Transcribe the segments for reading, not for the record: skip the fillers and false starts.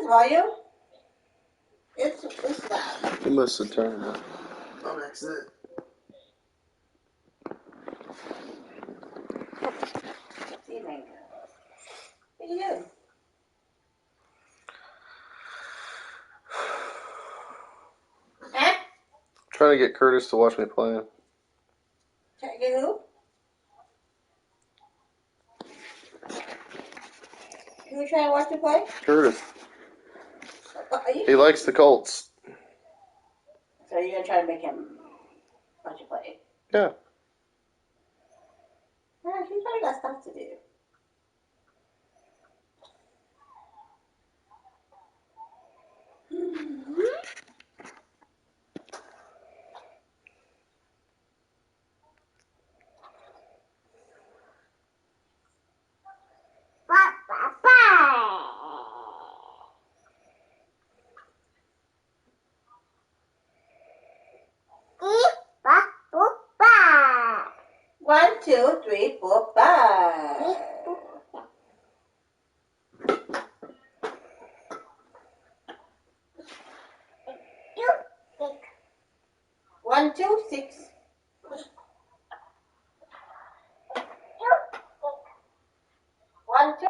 this volume? It's loud. You must have turned it up. On accident. See, Mango. What are you doing? Huh? Trying to get Curtis to watch me play. Trying to get who? You trying to watch me play? Curtis. Are you? He likes the Colts. So you're gonna try to make him watch you play? Yeah. Yeah, he's probably got stuff to do. One, two, three, four, five. 1, 2, 6. 1, 2.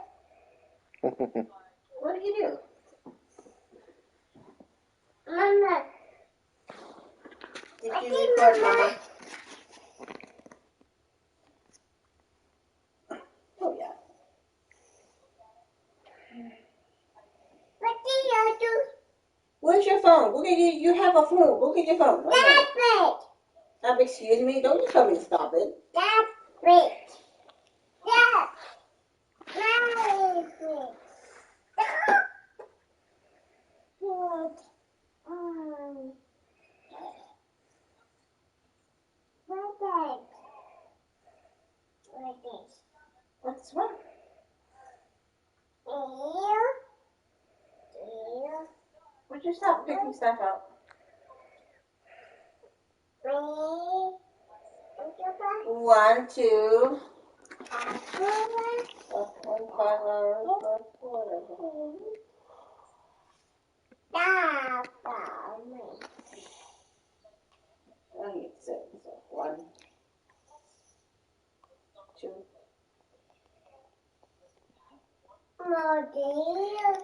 What did you do? Mama. Did you record, Mama? Oh, yeah. What did you do? Where's your phone? Go get you have a phone. Go get your phone. Stop it. Excuse me. Don't you tell me to stop it. Stop it. Stop. Stop it. What's wrong? Would you stop picking stuff out? One, two. Okay, so 1, 2,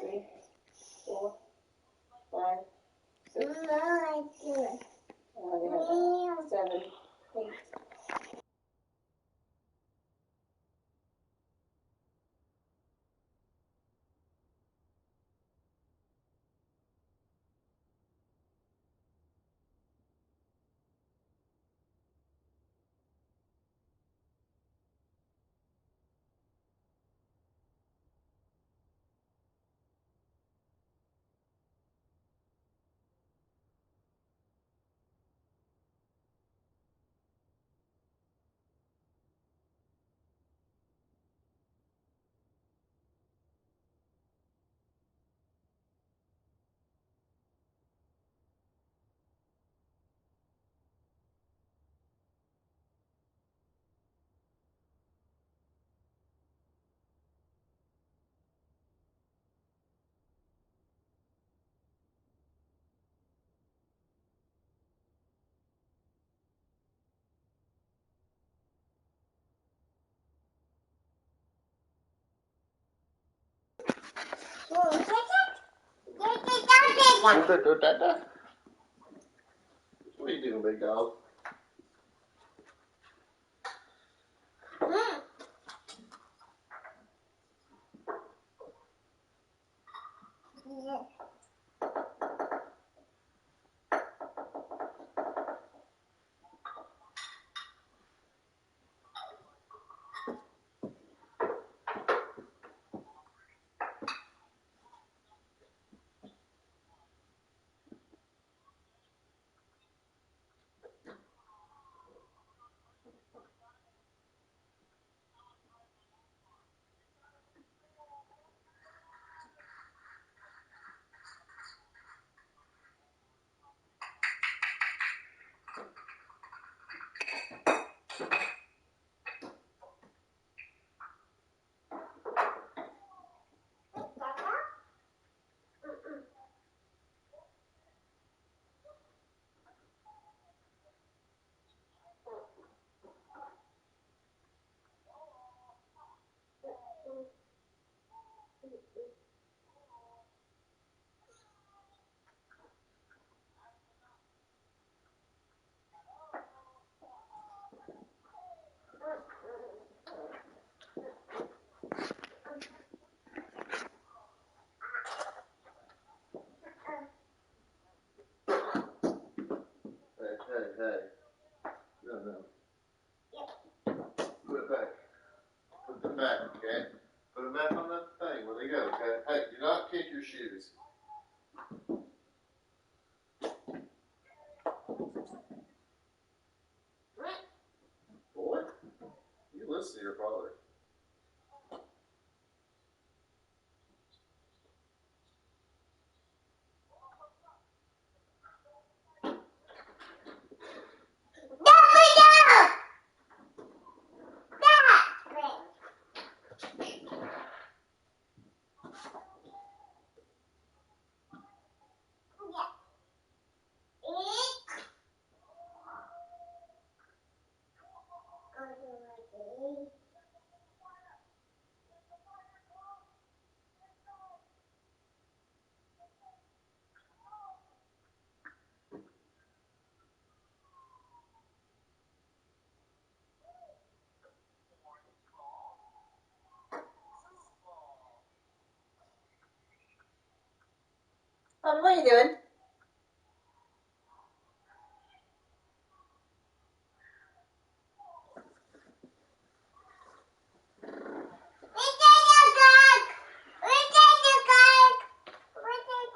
3, 4, 5, 6, 7, 8. What are you doing, big dog? back, okay? Put them back on the thing where they go, okay? Hey, do not kick your shoes. Boy, you listen to your father. What are you doing?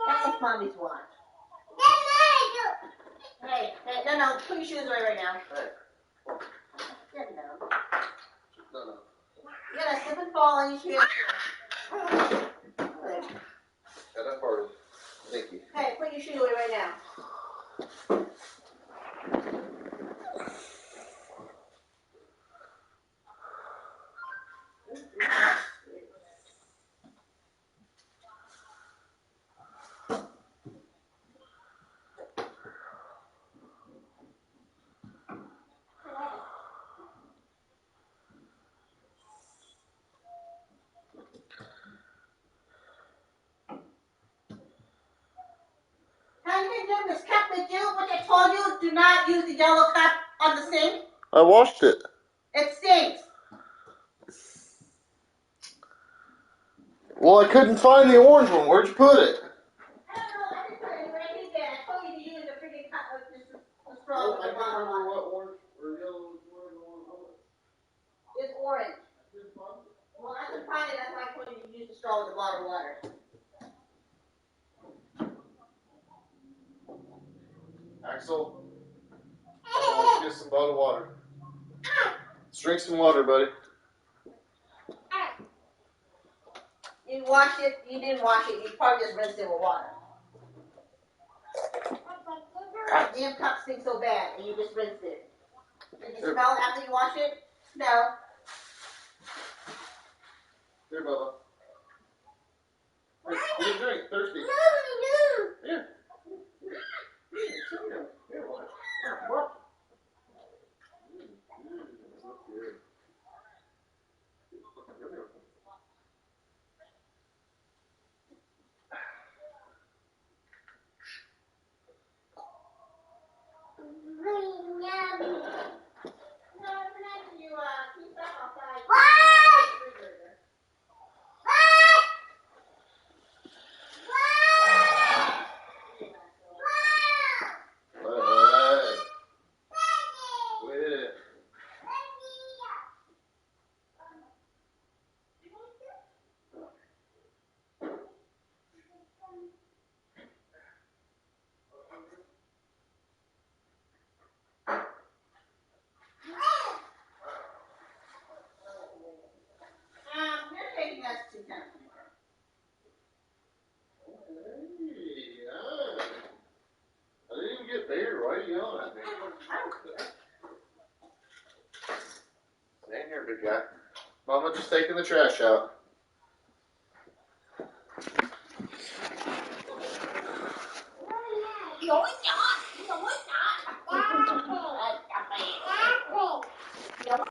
That's Mommy's watch. Hey, no, put your shoes away right now. Hey. No. No. You gotta slip and fall on your shoes. Got that part of Thank you. Hey, put your shoes away right now. How you been doing this cup with you? What I told you, do not use the yellow cup on the sink. I washed it. It stinks. Well, I couldn't find the orange one. Where'd you put it? I don't know. I didn't put it right there. I told you to use the freaking cup with the straw with the bottom on it. What orange or yellow was. It's orange. Well, I couldn't find it. That's why I told you to use the straw with the bottom water. Axel, get some bottled water. Let's drink some water, buddy. You washed it. You didn't wash it. You probably just rinsed it with water. That damn cup stinks so bad, and you just rinsed it. Did you smell it after you washed it? No. Here, Bubba. Here, get a drink. Thirsty. No. Here. Here, watch. What? You're taking us to town. I didn't even get there. Why are you yelling at me? I don't care. Stay in here, big guy. Mama just taking the trash out. No, it's not. No, it's not. No.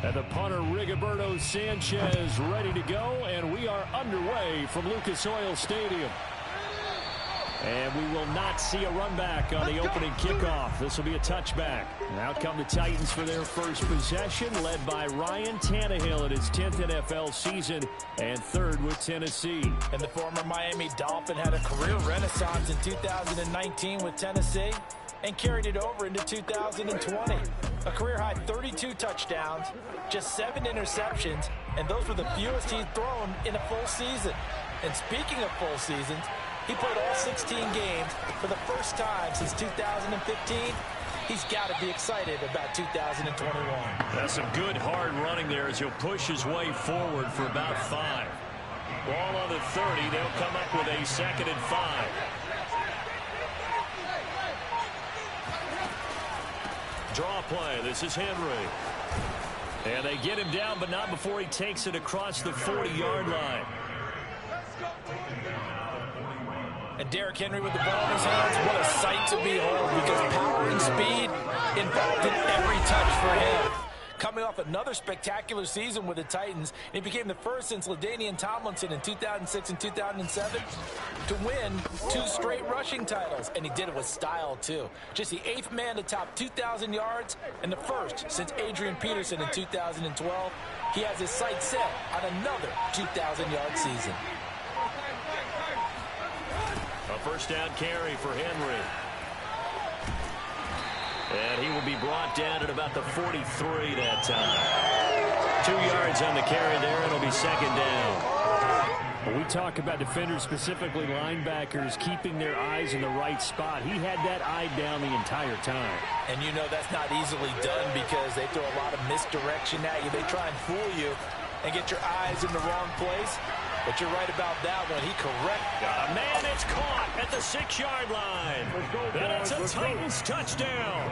And the punter, Rigoberto Sanchez, ready to go, and we are underway from Lucas Oil Stadium. And we will not see a run back on the opening kickoff. This will be a touchback. And out come the Titans for their first possession, led by Ryan Tannehill in his 10th NFL season and third with Tennessee. And the former Miami Dolphin had a career renaissance in 2019 with Tennessee and carried it over into 2020. A career-high 32 touchdowns, just 7 interceptions, and those were the fewest he'd thrown in a full season. And speaking of full seasons, he played all 16 games for the first time since 2015. He's got to be excited about 2021. That's some good hard running there as he'll push his way forward for about 5. Ball on the 30. They'll come up with a 2nd and 5. Draw play. This is Henry. And they get him down, but not before he takes it across the 40-yard line. And Derrick Henry with the ball in his hands, what a sight to behold, because power and speed involved in every touch for him. Coming off another spectacular season with the Titans, he became the first since LaDainian Tomlinson in 2006 and 2007 to win 2 straight rushing titles, and he did it with style too. Just the 8th man to top 2,000 yards and the first since Adrian Peterson in 2012. He has his sights set on another 2,000-yard season. A first down carry for Henry. And he will be brought down at about the 43 that time. 2 yards on the carry there, and it'll be 2nd down. When we talk about defenders, specifically linebackers, keeping their eyes in the right spot, he had that eye down the entire time. And you know that's not easily done because they throw a lot of misdirection at you. They try and fool you and get your eyes in the wrong place. But you're right about that one. He correct. Man, it's caught at the 6-yard line. And it's a Titans touchdown.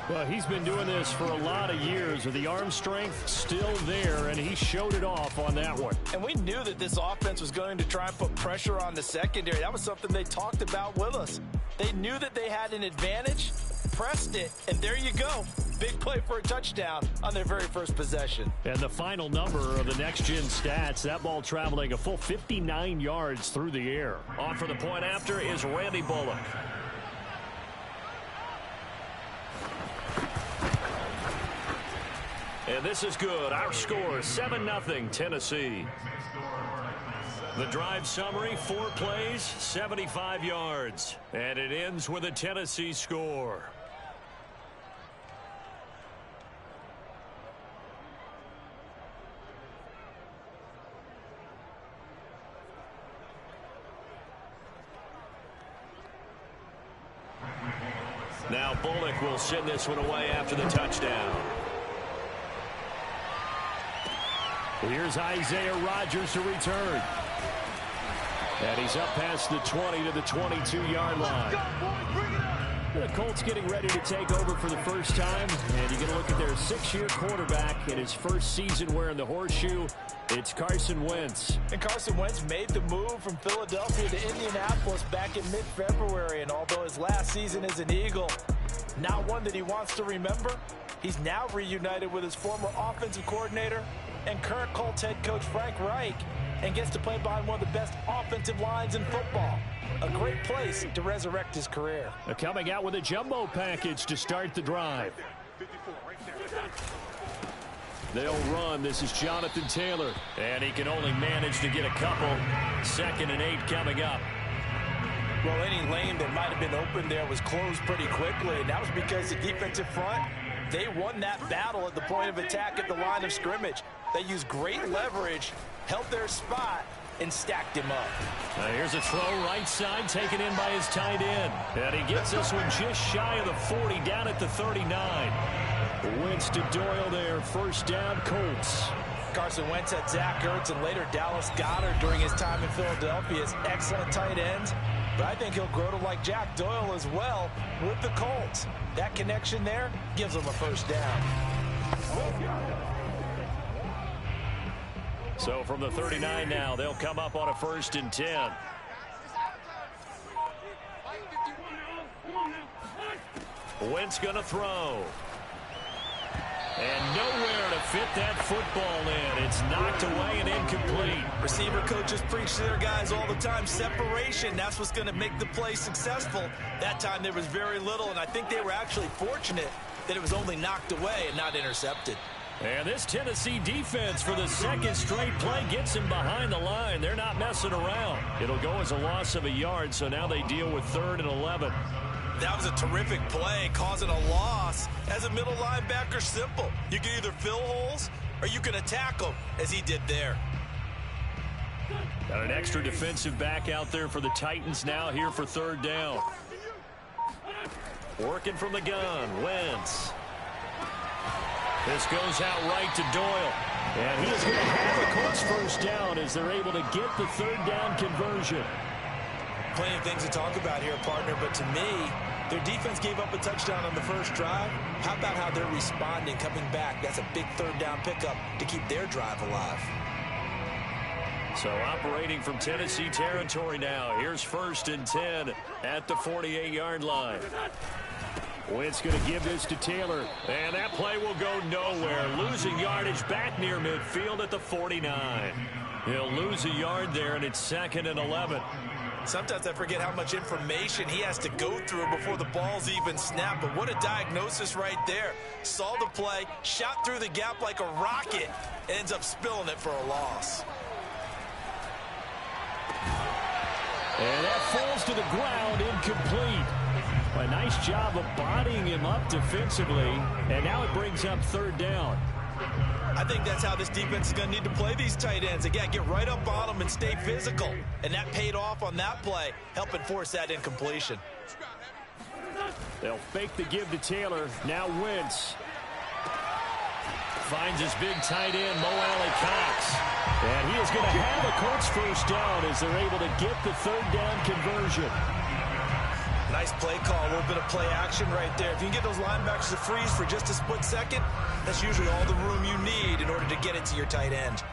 Well, he's been doing this for a lot of years with the arm strength still there, and he showed it off on that one. And we knew that this offense was going to try and put pressure on the secondary. That was something they talked about with us. They knew that they had an advantage, pressed it, and there you go. Big play for a touchdown on their very first possession. And the final number of the next-gen stats, that ball traveling a full 59 yards through the air. On for the point after is Randy Bullock. And this is good. Our score, 7-0 Tennessee. The drive summary, 4 plays, 75 yards. And it ends with a Tennessee score. Now Bullock will send this one away after the touchdown. Here's Isaiah Rodgers to return. And he's up past the 20 to the 22-yard line. The Colts getting ready to take over for the first time. And you get a look at their 6-year quarterback in his first season wearing the horseshoe. It's Carson Wentz. And Carson Wentz made the move from Philadelphia to Indianapolis back in mid-February. And although his last season as an Eagle, not one that he wants to remember, he's now reunited with his former offensive coordinator and current Colts head coach Frank Reich, and gets to play behind one of the best offensive lines in football. A great place to resurrect his career. They're coming out with a jumbo package to start the drive. They'll run. This is Jonathan Taylor. And he can only manage to get a couple. 2nd and 8 coming up. Well, any lane that might have been open there was closed pretty quickly, and that was because the defensive front, they won that battle at the point of attack at the line of scrimmage. They used great leverage, held their spot, and stacked him up. Now here's a throw right side taken in by his tight end. And he gets this one just shy of the 40 down at the 39. Wentz to Doyle there. First down, Colts. Carson Wentz had Zach Ertz and later Dallas Goedert during his time in Philadelphia as excellent tight ends. But I think he'll grow to like Jack Doyle as well with the Colts. That connection there gives him a first down. So from the 39 now, they'll come up on a 1st and 10. Wentz going to throw. And nowhere to fit that football in. It's knocked away and incomplete. Receiver coaches preach to their guys all the time. Separation, that's what's going to make the play successful. That time there was very little, and I think they were actually fortunate that it was only knocked away and not intercepted. And this Tennessee defense for the second straight play gets him behind the line. They're not messing around. It'll go as a loss of a yard, so now they deal with 3rd and 11. That was a terrific play, causing a loss. As a middle linebacker, simple. You can either fill holes or you can attack them, as he did there. Got an extra defensive back out there for the Titans now here for 3rd down. Working from the gun, Wentz. This goes out right to Doyle. And he is going to have a Colts first down as they're able to get the 3rd down conversion. Plenty of things to talk about here, partner, but to me, their defense gave up a touchdown on the first drive. How about how they're responding, coming back? That's a big 3rd down pickup to keep their drive alive. So operating from Tennessee territory now. Here's 1st and 10 at the 48-yard line. Wentz going to give this to Taylor, and that play will go nowhere. Losing yardage back near midfield at the 49. He'll lose a yard there, and it's 2nd and 11. Sometimes I forget how much information he has to go through before the ball's even snapped, but what a diagnosis right there. Saw the play, shot through the gap like a rocket, ends up spilling it for a loss. And that falls to the ground, incomplete. A nice job of bodying him up defensively, and now it brings up 3rd down. I think that's how this defense is going to need to play these tight ends. Again, get right up on them and stay physical. And that paid off on that play, helping force that incompletion. They'll fake the give to Taylor. Now Wentz finds his big tight end, Mo Alley-Cox. And he is going to have a Colts first down as they're able to get the 3rd down conversion. Nice play call, a little bit of play action right there. If you can get those linebackers to freeze for just a split second, that's usually all the room you need in order to get it to your tight end.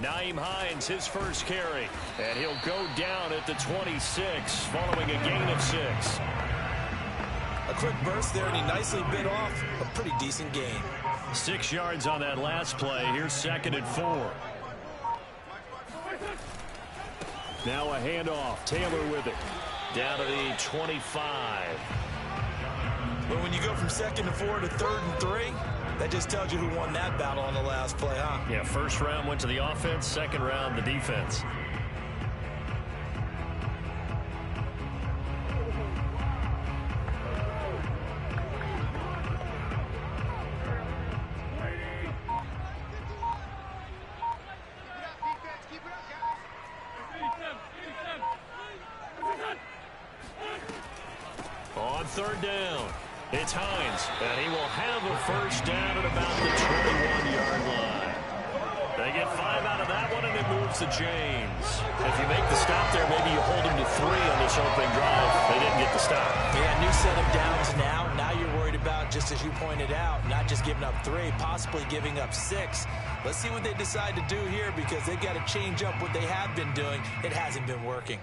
Nyheim Hines, his first carry, and he'll go down at the 26 following a gain of 6. A quick burst there, and he nicely bit off a pretty decent gain. 6 yards on that last play. Here's 2nd and 4. Now a handoff. Taylor with it. Down to the 25. But when you go from 2nd and 4 to 3rd and 3, that just tells you who won that battle on the last play, huh? Yeah, first round went to the offense, second round the defense. On 3rd down, it's Hines, and he will have a first down at about the 21-yard line. They get 5 out of that one, and it moves to James. If you make the stop there, maybe you hold him to 3 on this opening drive. They didn't get the stop. Yeah, new set of downs now. Now you're worried about, just as you pointed out, not just giving up 3, possibly giving up 6. Let's see what they decide to do here, because they've got to change up what they have been doing. It hasn't been working.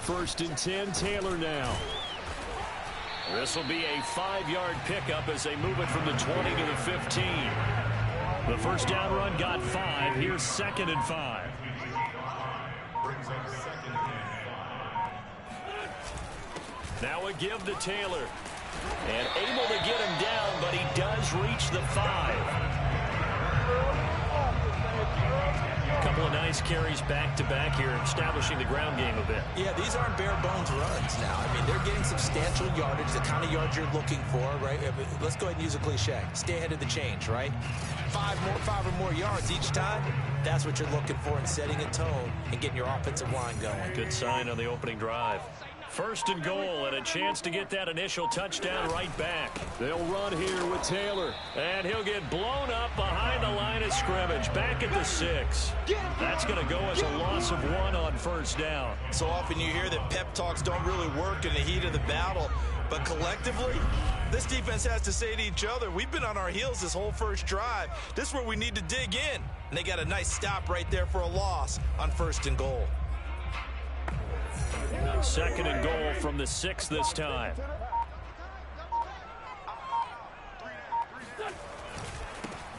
First and 10, Taylor now. This will be a 5-yard pickup as they move it from the 20 to the 15. The first down run got 5. Here's 2nd and 5. Now a give to Taylor. And able to get him down, but he does reach the 5. A couple of nice carries back-to-back here, establishing the ground game a bit. Yeah, these aren't bare-bones runs now. I mean, they're getting substantial yardage, the kind of yards you're looking for, right? Let's go ahead and use a cliche. Stay ahead of the change, right? 5 or more yards each time. That's what you're looking for in setting a tone and getting your offensive line going. Good sign on the opening drive. First and goal, and a chance to get that initial touchdown right back. They'll run here with Taylor. And he'll get blown up behind the line of scrimmage, back at the 6. That's going to go as a loss of 1 on first down. So often you hear that pep talks don't really work in the heat of the battle, but collectively, this defense has to say to each other, we've been on our heels this whole first drive. This is where we need to dig in. And they got a nice stop right there for a loss on first and goal. Second and goal from the 6 this time.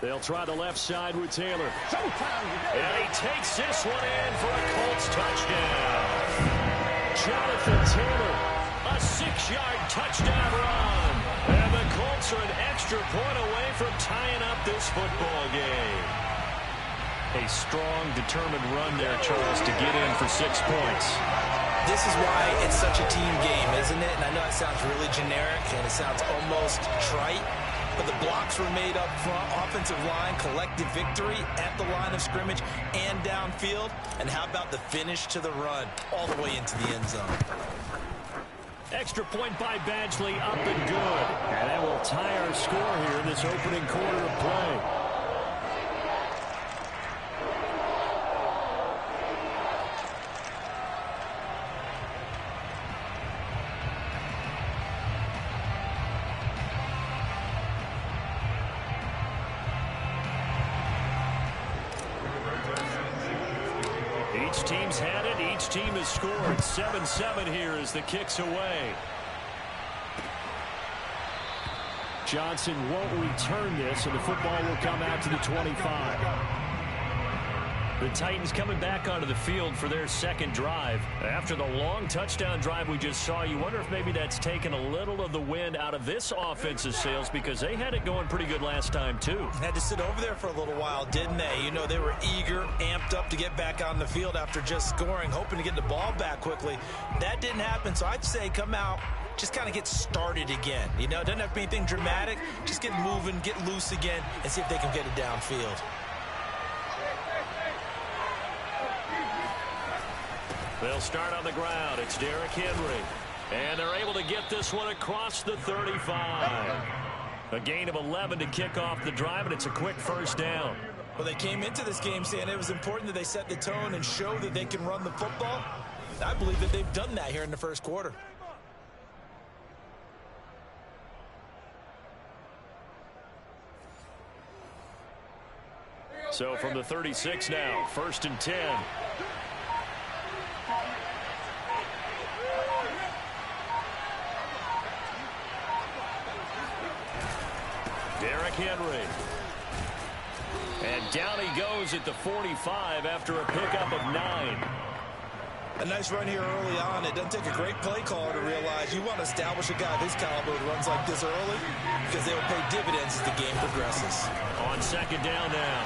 They'll try the left side with Taylor. And he takes this one in for a Colts touchdown. Jonathan Taylor, a 6-yard touchdown run. And the Colts are an extra point away from tying up this football game. A strong, determined run there, Charles, to get in for 6 points. This is why it's such a team game, isn't it? And I know it sounds really generic and it sounds almost trite, but the blocks were made up front, offensive line, collective victory at the line of scrimmage and downfield. And how about the finish to the run all the way into the end zone? Extra point by Badgley, up and good. And that will tie our score here in this opening quarter of play. Each team's had it. Each team has scored. 7-7 here as the kick's away. Johnson won't return this, and the football will come out to the 25. The Titans coming back onto the field for their second drive. After the long touchdown drive we just saw, you wonder if maybe that's taken a little of the wind out of this offensive sails, because they had it going pretty good last time too. Had to sit over there for a little while, didn't they? You know, they were eager, amped up to get back on the field after just scoring, hoping to get the ball back quickly. That didn't happen, so I'd say come out, just kind of get started again. You know, it doesn't have to be anything dramatic. Just get moving, get loose again, and see if they can get it downfield. They'll start on the ground. It's Derrick Henry. And they're able to get this one across the 35. A gain of 11 to kick off the drive, and it's a quick first down. Well, they came into this game saying it was important that they set the tone and show that they can run the football. I believe that they've done that here in the first quarter. So from the 36 now, 1st and 10. Derrick Henry. And down he goes at the 45 after a pickup of 9. A nice run here early on. It doesn't take a great play caller to realize you want to establish a guy of his caliber who runs like this early, because they will pay dividends as the game progresses. On second down now,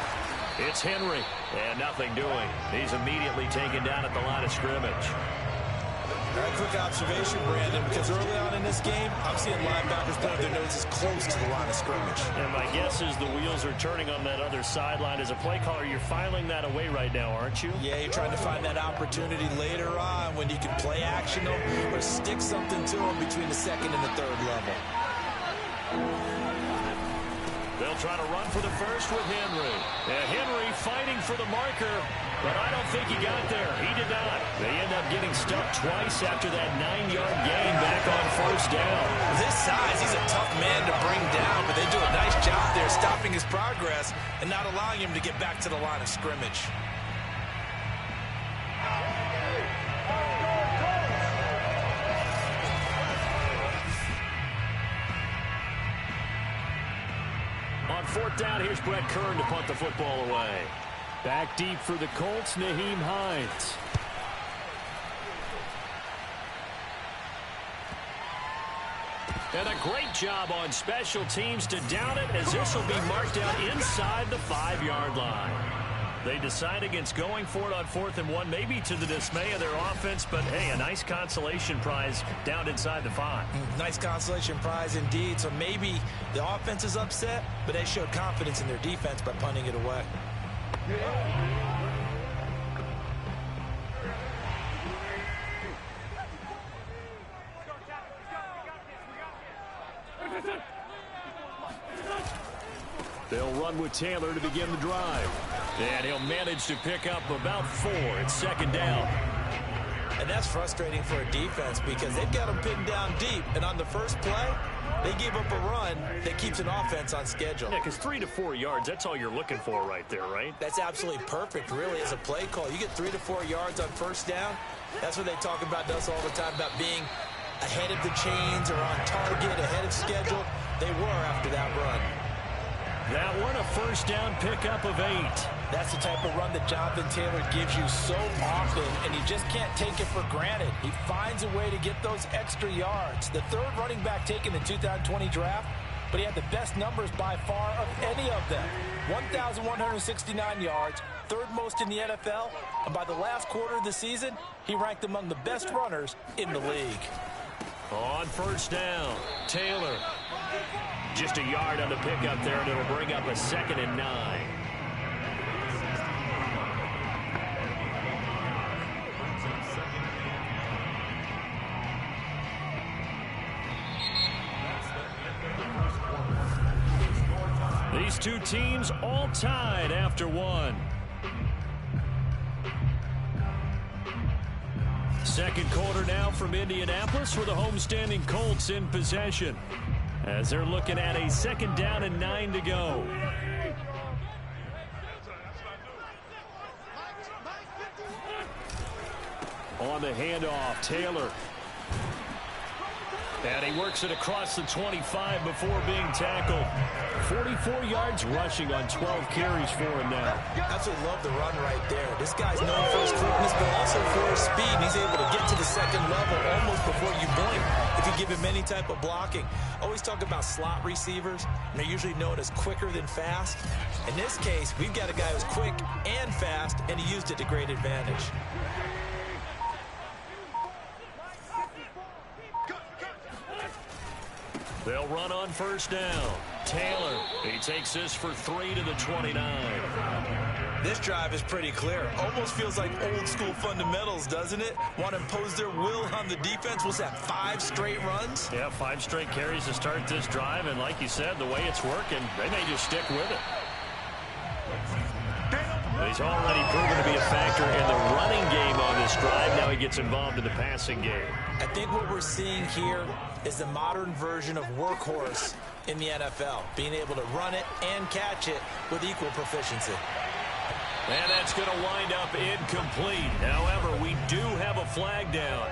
it's Henry, and nothing doing. He's immediately taken down at the line of scrimmage. All right, quick observation, Brandon, because early on in this game, I'm seeing linebackers point their noses close to the line of scrimmage. And my guess is the wheels are turning on that other sideline. As a play caller, you're filing that away right now, aren't you? Yeah, you're trying to find that opportunity later on when you can play action them or stick something to them between the second and the third level. They'll try to run for the first with Henry. And Henry fighting for the marker, but I don't think he got there. He did not. They end up getting stuck twice after that 9-yard gain back on first down. With his size, he's a tough man to bring down, but they do a nice job there stopping his progress and not allowing him to get back to the line of scrimmage. On fourth down, here's Brett Kern to punt the football away. Back deep for the Colts, Nyheim Hines. And a great job on special teams to down it, as this will be marked out inside the 5-yard line. They decide against going for it on 4th and 1, maybe to the dismay of their offense, but hey, a nice consolation prize down inside the 5. Nice consolation prize indeed. So maybe the offense is upset, but they showed confidence in their defense by punting it away. They'll run with Taylor to begin the drive. And he'll manage to pick up about 4. It's second down. And that's frustrating for a defense because they've got them pinned down deep. And on the first play, they gave up a run that keeps an offense on schedule. Yeah, because 3 to 4 yards, that's all you're looking for right there, right? That's absolutely perfect, really, as a play call. You get 3 to 4 yards on first down. That's what they talk about us all the time, about being ahead of the chains or on target, ahead of schedule. They were after that run. That one, a first down pickup of 8. That's the type of run that Jonathan Taylor gives you so often, and you just can't take it for granted. He finds a way to get those extra yards. The third running back taken in the 2020 draft, but he had the best numbers by far of any of them. 1,169 yards, third most in the NFL, and by the last quarter of the season, he ranked among the best runners in the league. On first down, Taylor. Just a yard on the pickup there, and it'll bring up a 2nd and 9. These two teams all tied after 1. Second quarter now from Indianapolis for the homestanding Colts in possession, as they're looking at a 2nd down and 9 to go. On the handoff, Taylor. And he works it across the 25 before being tackled. 44 yards rushing on 12 carries for him now. Absolutely love the run right there. This guy's known for his quickness, but also for his speed. He's able to get to the second level almost before you blink if you give him any type of blocking. Always talk about slot receivers, and they're usually known as quicker than fast. In this case, we've got a guy who's quick and fast, and he used it to great advantage. They'll run on first down. Taylor, he takes this for 3 to the 29. This drive is pretty clear. Almost feels like old school fundamentals, doesn't it? Want to impose their will on the defense. What's that, 5 straight runs? Yeah, 5 straight carries to start this drive. And like you said, the way it's working, they may just stick with it. He's already proven to be a factor in the running game on this drive. Now he gets involved in the passing game. I think what we're seeing here is the modern version of workhorse in the NFL, being able to run it and catch it with equal proficiency. And that's going to wind up incomplete. However, we do have a flag down.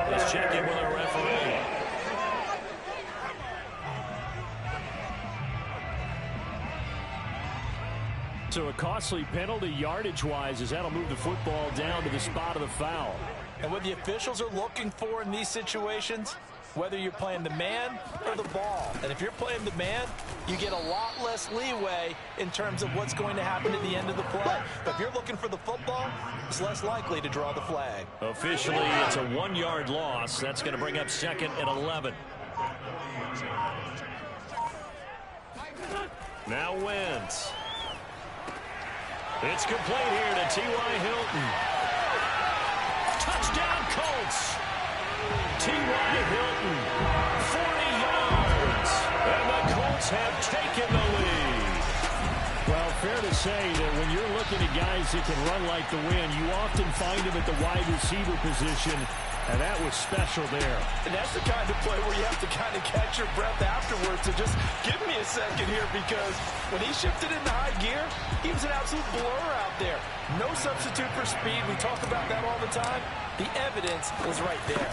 Let's check in with our referee. So a costly penalty yardage-wise, as that'll move the football down to the spot of the foul. And what the officials are looking for in these situations, whether you're playing the man or the ball. And if you're playing the man, you get a lot less leeway in terms of what's going to happen at the end of the play. But if you're looking for the football, it's less likely to draw the flag. Officially, it's a 1-yard loss. That's going to bring up 2nd and 11. Now Wentz. It's complete here to T.Y. Hilton. Touchdown, Colts. T.Y. Hilton, 40 yards. And the Colts have taken the lead. Well, fair to say that when you're looking at guys that can run like the wind, you often find them at the wide receiver position, and that was special there. And that's the kind of play where you have to kind of catch your breath afterwards. So just give me a second here, because when he shifted into high gear, he was an absolute blur out there. No substitute for speed. We talk about that all the time. The evidence was right there.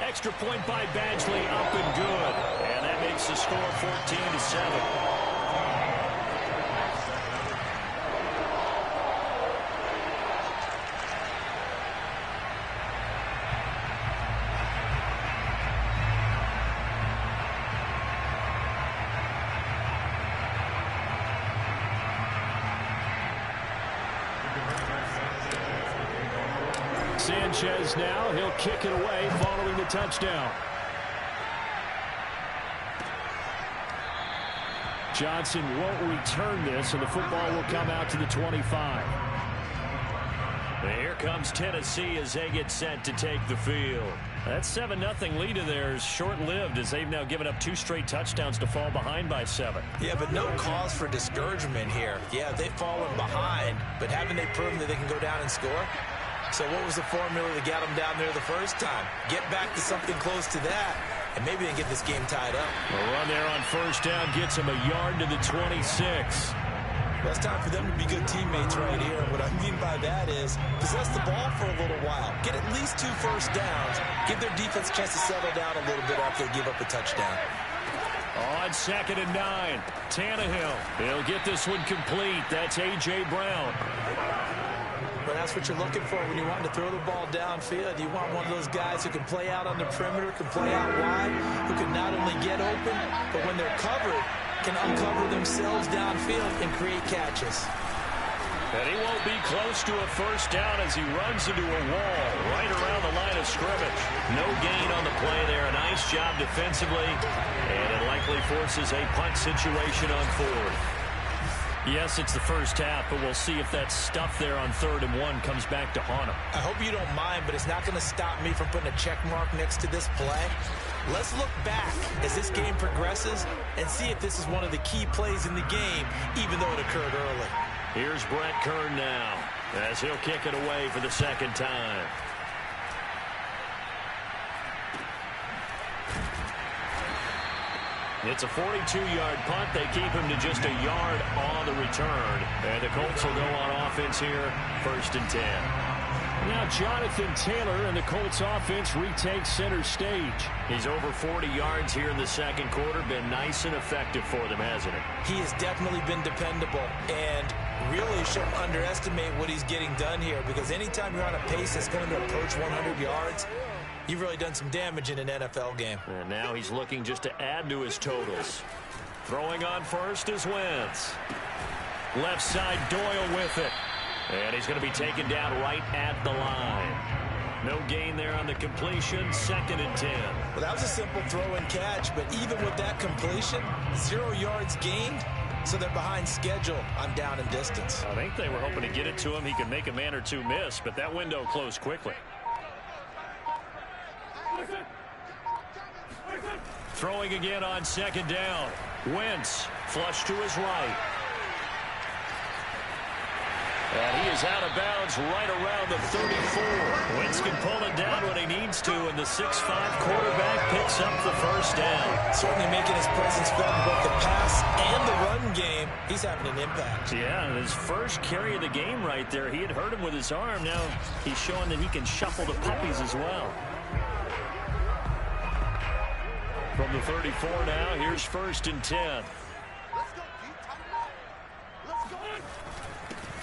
Extra point by Badgley, up and good. And that makes the score 14-7. Sanchez now, he'll kick it away following the touchdown. Johnson won't return this, and the football will come out to the 25. And here comes Tennessee as they get set to take the field. That 7-0 lead of theirs short-lived as they've now given up 2 straight touchdowns to fall behind by 7. Yeah, but no cause for discouragement here. Yeah, they've fallen behind, but haven't they proven that they can go down and score? So what was the formula that got them down there the first time? Get back to something close to that, and maybe they can get this game tied up. A run there on first down gets them a yard to the 26. Well, it's time for them to be good teammates right here. What I mean by that is possess the ball for a little while. Get at least 2 first downs. Give their defense a chance to settle down a little bit after they give up a touchdown. On 2nd and 9, Tannehill. He'll get this one complete. That's A.J. Brown. Well, that's what you're looking for when you want to throw the ball downfield. You want one of those guys who can play out on the perimeter, can play out wide, who can not only get open, but when they're covered, can uncover themselves downfield and create catches. And he won't be close to a first down as he runs into a wall right around the line of scrimmage. No gain on the play there. A nice job defensively, and it likely forces a punt situation on 4th. Yes, it's the first half, but we'll see if that stuff there on 3rd and 1 comes back to haunt him. I hope you don't mind, but it's not going to stop me from putting a check mark next to this play. Let's look back as this game progresses and see if this is one of the key plays in the game, even though it occurred early. Here's Brett Kern now as he'll kick it away for the 2nd time. It's a 42-yard punt. They keep him to just a yard on the return. And the Colts will go on offense here, 1st and 10. Now Jonathan Taylor and the Colts offense retakes center stage. He's over 40 yards here in the 2nd quarter. Been nice and effective for them, hasn't it? He has definitely been dependable, and really shouldn't underestimate what he's getting done here, because anytime you're on a pace that's going to approach 100 yards, you've really done some damage in an NFL game. And now he's looking just to add to his totals. Throwing on first is Wentz. Left side, Doyle with it. And he's going to be taken down right at the line. No gain there on the completion, 2nd and 10. Well, that was a simple throw and catch, but even with that completion, 0 yards gained, so they're behind schedule on down and distance. I think they were hoping to get it to him. He could make a man or two miss, but that window closed quickly. Throwing again on 2nd down. Wentz, flush to his right. And he is out of bounds right around the 34. Wentz can pull it down when he needs to, and the 6'5" quarterback picks up the first down. Certainly making his presence felt in both the pass and the run game. He's having an impact. Yeah, his first carry of the game right there. He had hurt him with his arm. Now he's showing that he can shuffle the puppies as well. From the 34 now, here's 1st and 10.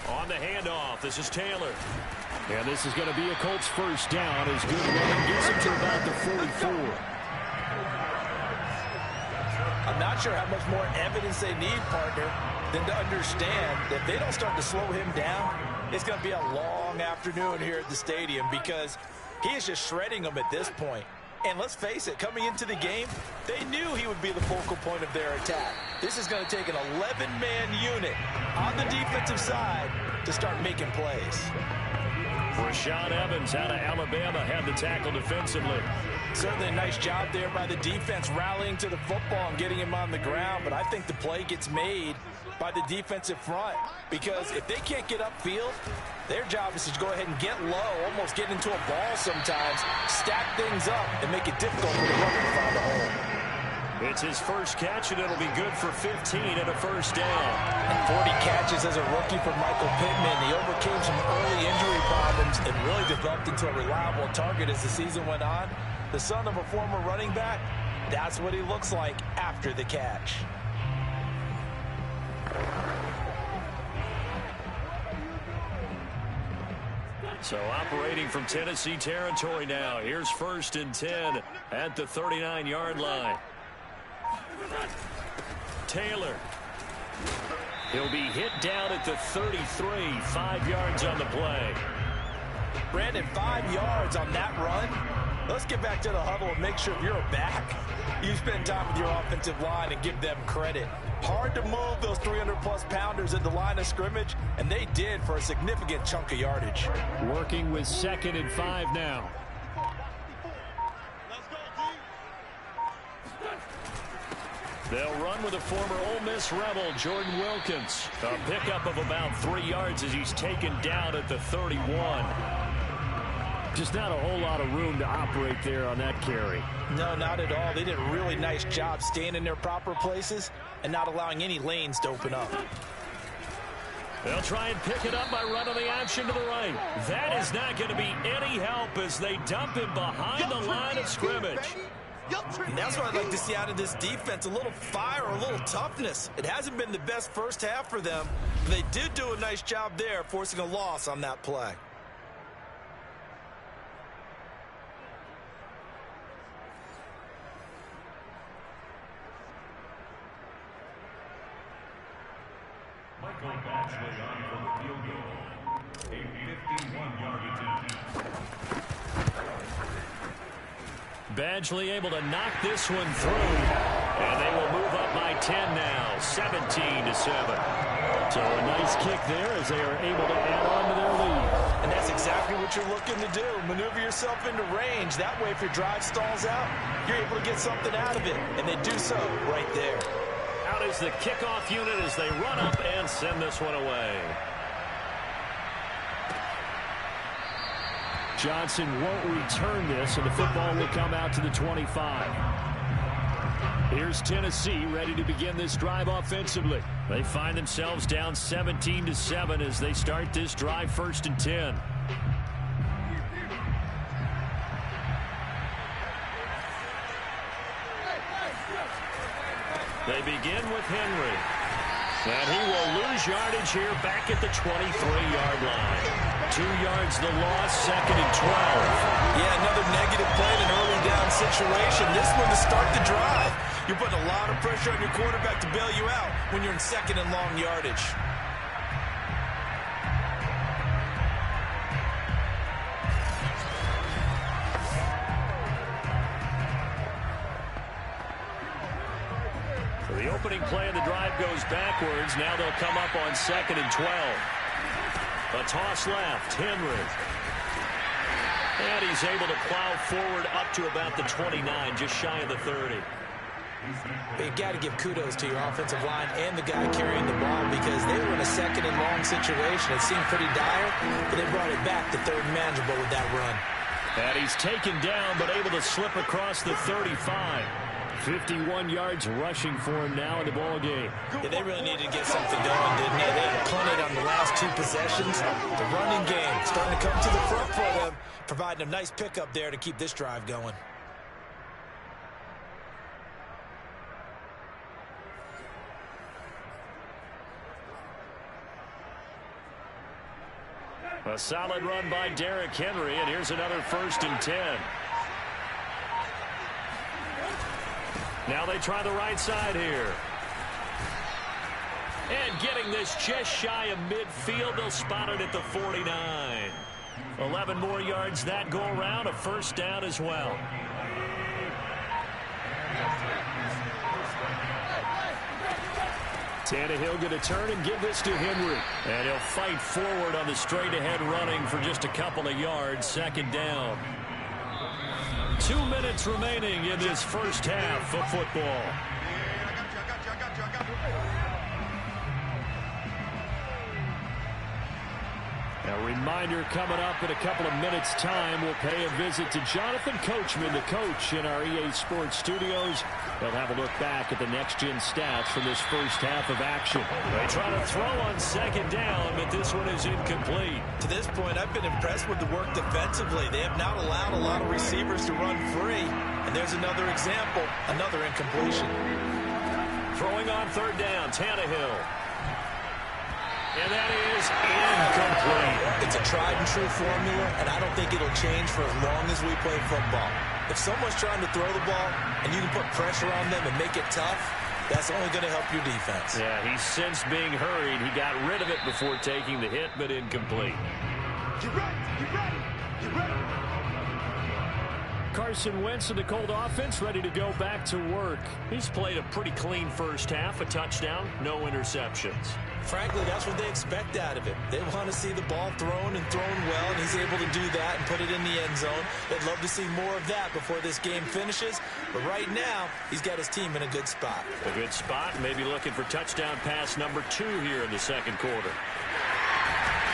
On the handoff, this is Taylor. And this is going to be a Colts first down as good running gets him to about the 44. I'm not sure how much more evidence they need, partner, than to understand that if they don't start to slow him down, it's going to be a long afternoon here at the stadium, because he is just shredding them at this point. And let's face it, coming into the game, they knew he would be the focal point of their attack. This is going to take an 11-man unit on the defensive side to start making plays. Rashaan Evans out of Alabama had the tackle defensively. Certainly a nice job there by the defense rallying to the football and getting him on the ground, but I think the play gets made by the defensive front, because if they can't get upfield, their job is to go ahead and get low, almost get into a ball sometimes, stack things up, and make it difficult for the runner to find a hole. It's his first catch, and it'll be good for 15 and a first down. And 40 catches as a rookie for Michael Pittman. He overcame some early injury problems and really developed into a reliable target as the season went on. The son of a former running back, that's what he looks like after the catch. So operating from Tennessee territory now. Here's 1st and 10 at the 39-yard line. Taylor. He'll be hit down at the 33. 5 yards on the play. Brandon, 5 yards on that run. Let's get back to the huddle and make sure if you're a back, you spend time with your offensive line and give them credit. Hard to move those 300-plus pounders at the line of scrimmage, and they did for a significant chunk of yardage. Working with 2nd and 5 now. They'll run with a former Ole Miss Rebel, Jordan Wilkins. A pickup of about 3 yards as he's taken down at the 31. Just not a whole lot of room to operate there on that carry. No, not at all. They did a really nice job staying in their proper places and not allowing any lanes to open up. They'll try and pick it up by running the option to the right. That is not going to be any help as they dump him behind the line of scrimmage. And that's what I'd like to see out of this defense, a little fire, a little toughness. It hasn't been the best first half for them, but they did do a nice job there, forcing a loss on that play. Badgley able to knock this one through, and they will move up by 10 now, 17-7. So a nice kick there as they are able to add on to their lead. And that's exactly what you're looking to do. Maneuver yourself into range. That way, if your drive stalls out, you're able to get something out of it. And they do so right there. Out is the kickoff unit as they run up and send this one away. Johnson won't return this, and the football will come out to the 25. Here's Tennessee ready to begin this drive offensively. They find themselves down 17-7 as they start this drive 1st and 10. They begin with Henry. And he will lose yardage here back at the 23-yard line. 2 yards the loss, 2nd and 12. Yeah, another negative play in an early down situation. This one to start the drive. You're putting a lot of pressure on your quarterback to bail you out when you're in 2nd and long yardage. So the opening play of the drive goes backwards. Now they'll come up on 2nd and 12. A toss left, Henry. And he's able to plow forward up to about the 29, just shy of the 30. You've got to give kudos to your offensive line and the guy carrying the ball because they were in a 2nd and long situation. It seemed pretty dire, but they brought it back to 3rd and manageable with that run. And he's taken down, but able to slip across the 35. 51 yards rushing for him now in the ball game. Yeah, they really needed to get something going, didn't they? They had punted on the last 2 possessions. The running game starting to come to the front for them, providing a nice pickup there to keep this drive going. A solid run by Derrick Henry, and here's another 1st and 10. Now they try the right side here. And getting this just shy of midfield, they'll spot it at the 49. 11 more yards that go around, a 1st down as well. Tannehill going to turn and give this to Henry. And he'll fight forward on the straight-ahead running for just a couple of yards, 2nd down. 2 minutes remaining in this first half of football. A reminder coming up in a couple of minutes' time. We'll pay a visit to Jonathan Coachman, the coach in our EA Sports studios. They'll have a look back at the next-gen stats from this first half of action. They try to throw on 2nd down, but this one is incomplete. To this point, I've been impressed with the work defensively. They have not allowed a lot of receivers to run free. And there's another example, another incompletion. Throwing on 3rd down, Tannehill. And that is incomplete. It's a tried-and-true formula, and I don't think it'll change for as long as we play football. If someone's trying to throw the ball and you can put pressure on them and make it tough, that's only going to help your defense. Yeah, he's since being hurried. He got rid of it before taking the hit, but incomplete. Get ready, get ready, get ready. Carson Wentz and the Colt offense ready to go back to work. He's played a pretty clean first half, a touchdown, no interceptions. Frankly, that's what they expect out of him. They want to see the ball thrown and thrown well, and he's able to do that and put it in the end zone. They'd love to see more of that before this game finishes. But right now, he's got his team in a good spot. A good spot, maybe looking for touchdown pass number 2 here in the second quarter.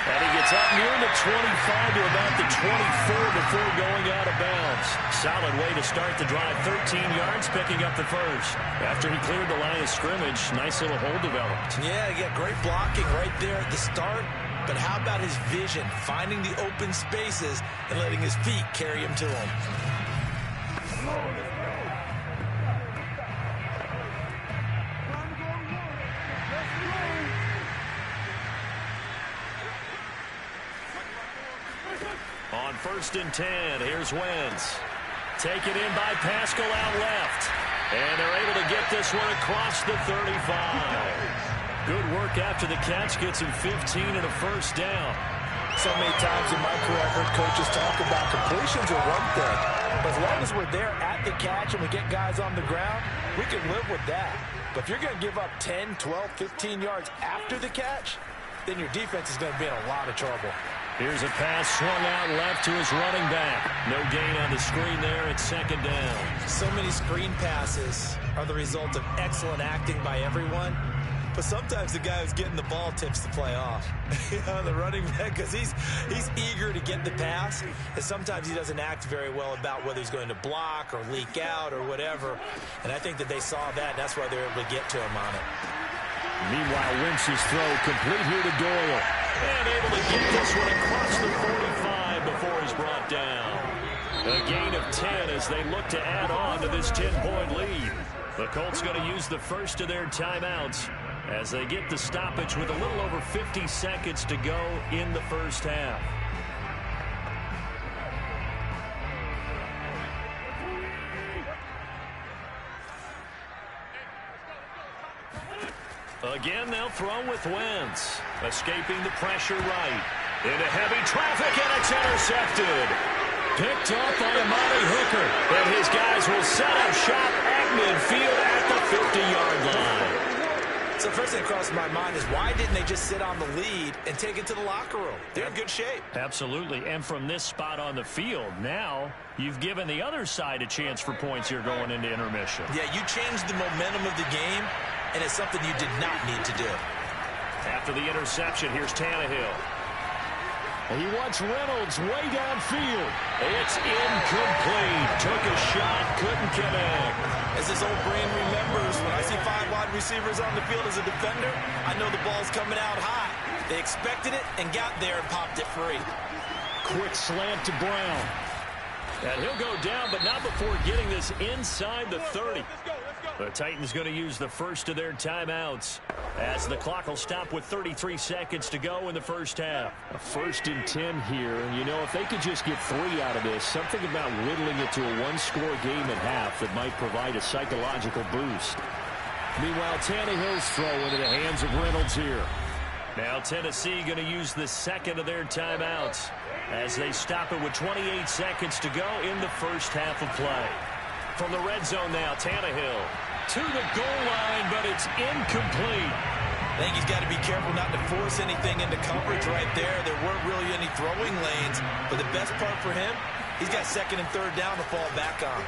And he gets up near the 25 to about the 24 before going out of bounds. Solid way to start the drive. 13 yards, picking up the first. After he cleared the line of scrimmage, nice little hole developed. Yeah, he got great blocking right there at the start. But how about his vision, finding the open spaces and letting his feet carry him to him? On 1st and 10, here's Wentz. Taken in by Pascal out left. And they're able to get this one across the 35. Good work after the catch. Gets him 15 and a first down. So many times in my career, I've heard coaches talk about completions are one thing. But as long as we're there at the catch and we get guys on the ground, we can live with that. But if you're going to give up 10, 12, 15 yards after the catch, then your defense is going to be in a lot of trouble. Here's a pass swung out left to his running back. No gain on the screen there at 2nd down. So many screen passes are the result of excellent acting by everyone. But sometimes the guy who's getting the ball tips the play off. The running back, because he's eager to get the pass. And sometimes he doesn't act very well about whether he's going to block or leak out or whatever. And I think that they saw that. That's why they're able to get to him on it. Meanwhile, Wentz's throw complete here to Doyle. And able to get this one across the 45 before he's brought down. A gain of 10 as they look to add on to this 10-point lead. The Colts going to use the first of their timeouts as they get the stoppage with a little over 50 seconds to go in the first half. Again, they'll throw with Wentz. Escaping the pressure right. Into heavy traffic, and it's intercepted. Picked up by Amari Hooker. And his guys will set up shop at midfield at the 50-yard line. So first thing that crossed my mind is why didn't they just sit on the lead and take it to the locker room? They're in good shape. Absolutely. And from this spot on the field, now you've given the other side a chance for points here going into intermission. Yeah, you changed the momentum of the game, and it's something you did not need to do. After the interception, here's Tannehill. He wants Reynolds way downfield. It's incomplete. Took a shot, couldn't connect. As his old brain remembers, when I see 5 wide receivers on the field as a defender, I know the ball's coming out high. They expected it and got there and popped it free. Quick slant to Brown. And he'll go down, but not before getting this inside the 30. The Titans going to use the first of their timeouts as the clock will stop with 33 seconds to go in the first half. A 1st and 10 here. And, you know, if they could just get 3 out of this, something about whittling it to a 1-score game at half that might provide a psychological boost. Meanwhile, Tannehill's throw into the hands of Reynolds here. Now Tennessee going to use the second of their timeouts as they stop it with 28 seconds to go in the first half of play. From the red zone now, Tannehill to the goal line, but it's incomplete. I think he's got to be careful not to force anything into coverage right there. There weren't really any throwing lanes, but the best part for him, he's got 2nd and 3rd down to fall back on.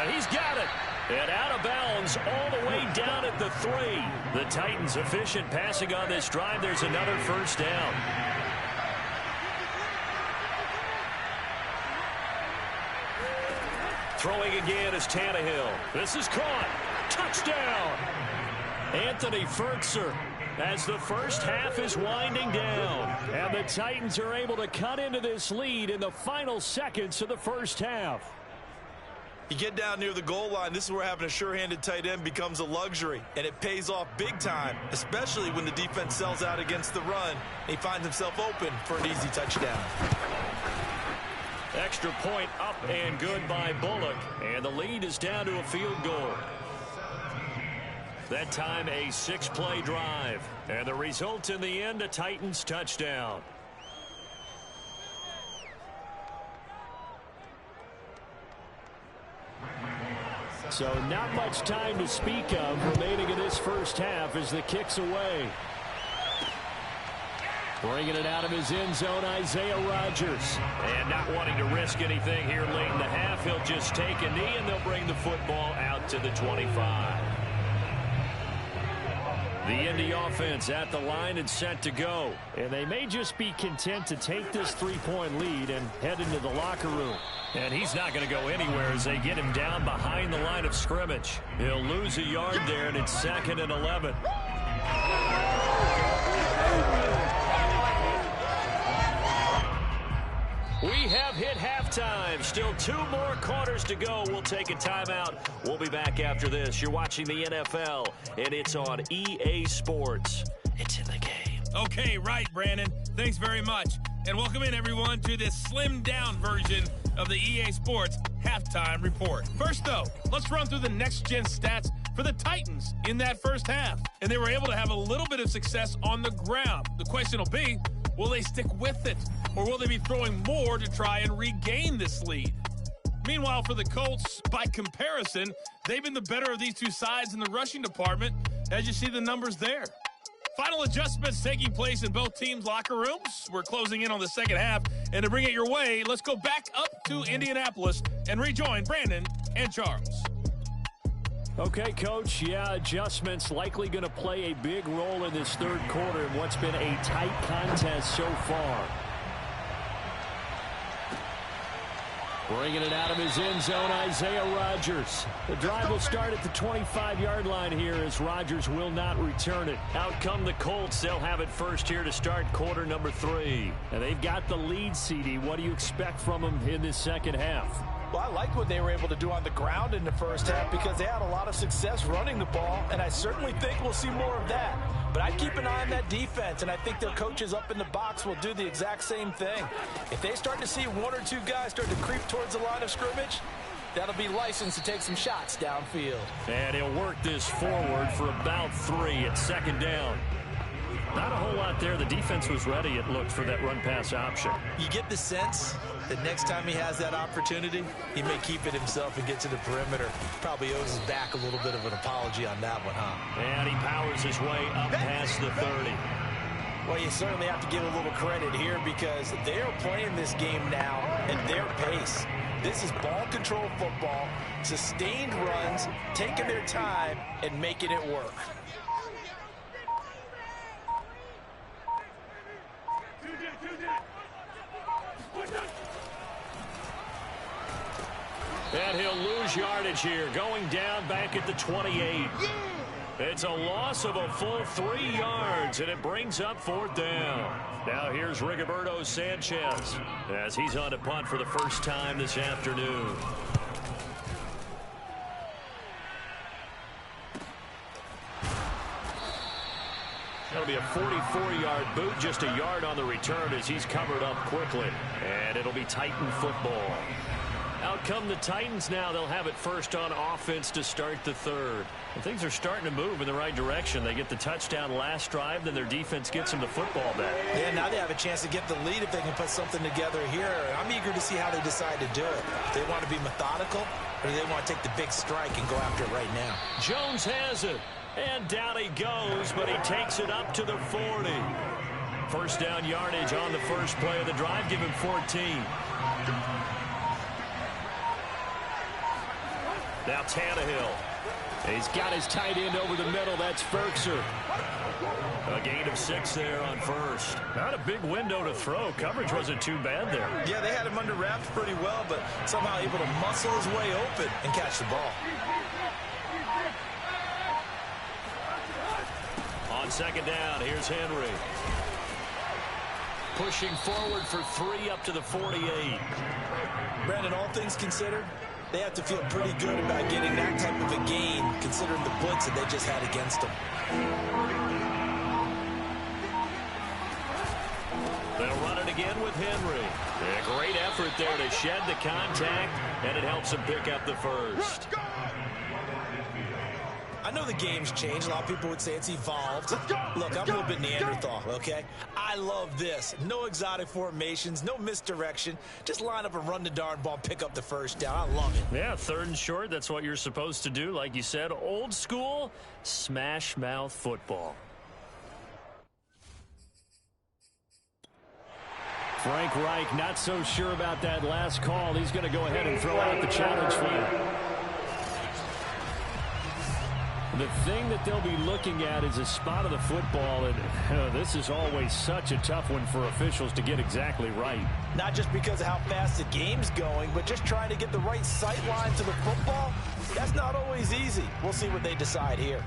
And he's got it. And out of bounds all the way down at the 3. The Titans efficient passing on this drive. There's another first down. Throwing again is Tannehill. This is caught. Touchdown. Anthony Fertzer as the first half is winding down. And the Titans are able to cut into this lead in the final seconds of the first half. You get down near the goal line, this is where having a sure-handed tight end becomes a luxury, and it pays off big time, especially when the defense sells out against the run, and he finds himself open for an easy touchdown. Extra point up and good by Bullock, and the lead is down to a field goal. That time a 6-play drive, and the result in the end, a Titans touchdown. So not much time to speak of remaining in this first half as the kick's away. Bringing it out of his end zone, Isaiah Rodgers. And not wanting to risk anything here late in the half, he'll just take a knee and they'll bring the football out to the 25. The Indy offense at the line and set to go. And they may just be content to take this 3-point lead and head into the locker room. And he's not going to go anywhere as they get him down behind the line of scrimmage. He'll lose a yard there, and it's 2nd and 11. We have hit halftime. Still 2 more quarters to go. We'll take a timeout. We'll be back after this. You're watching the NFL, and it's on EA Sports. It's in the game. Okay, right, Brandon. Thanks very much. And welcome in, everyone, to this slimmed-down version of the EA Sports Halftime Report. First, though, let's run through the next-gen stats for the Titans in that first half. And they were able to have a little bit of success on the ground. The question will be, will they stick with it? Or will they be throwing more to try and regain this lead? Meanwhile, for the Colts, by comparison, they've been the better of these two sides in the rushing department, as you see the numbers there. Final adjustments taking place in both teams' locker rooms. We're closing in on the second half. And to bring it your way, let's go back up to Indianapolis and rejoin Brandon and Charles. Okay, Coach. Yeah, adjustments likely going to play a big role in this third quarter in what's been a tight contest so far. Bringing it out of his end zone, Isaiah Rodgers. The drive will start at the 25-yard line here as Rodgers will not return it. Out come the Colts. They'll have it first here to start quarter number 3. And they've got the lead, CD. What do you expect from them in this second half? Well, I liked what they were able to do on the ground in the first half because they had a lot of success running the ball, and I certainly think we'll see more of that. But I'd keep an eye on that defense, and I think their coaches up in the box will do the exact same thing. If they start to see 1 or 2 guys start to creep towards the line of scrimmage, that'll be licensed to take some shots downfield. And he'll work this forward for about 3 at second down. Not a whole lot there. The defense was ready, it looked, for that run-pass option. You get the sense that next time he has that opportunity, he may keep it himself and get to the perimeter. Probably owes his back a little bit of an apology on that one, huh? And he powers his way up past the 30. Well, you certainly have to give a little credit here because they're playing this game now at their pace. This is ball control football, sustained runs, taking their time, and making it work. And he'll lose yardage here, going down back at the 28. It's a loss of a full 3 yards, and it brings up 4th down. Now here's Rigoberto Sanchez as he's on to punt for the first time this afternoon. That'll be a 44-yard boot, just a yard on the return as he's covered up quickly. And it'll be Titan football. Out come the Titans now. They'll have it first on offense to start the third. And things are starting to move in the right direction. They get the touchdown last drive, then their defense gets them the football back. Yeah, now they have a chance to get the lead if they can put something together here. I'm eager to see how they decide to do it. Do they want to be methodical, or do they want to take the big strike and go after it right now? Jones has it. And down he goes, but he takes it up to the 40. First down yardage on the first play of the drive. Give him 14. Now Tannehill. He's got his tight end over the middle. That's Ferkser. A gain of 6 there on first. Not a big window to throw. Coverage wasn't too bad there. Yeah, they had him under wraps pretty well, but somehow able to muscle his way open and catch the ball. On second down, here's Henry. Pushing forward for 3 up to the 48. Brandon, all things considered, they have to feel pretty good about getting that type of a gain, considering the blitz that they just had against them. They'll run it again with Henry. A great effort there to shed the contact, and it helps him pick up the first. I know the game's changed. A lot of people would say it's evolved. Look, I'm a little bit Neanderthal, okay? I love this. No exotic formations, no misdirection. Just line up and run the darn ball, pick up the first down. I love it. Yeah, 3rd and short. That's what you're supposed to do. Like you said, old school smash mouth football. Frank Reich not so sure about that last call. He's going to go ahead and throw out the challenge flag. The thing that they'll be looking at is a spot of the football, and this is always such a tough one for officials to get exactly right. Not just because of how fast the game's going, but just trying to get the right sight line to the football. That's not always easy. We'll see what they decide here.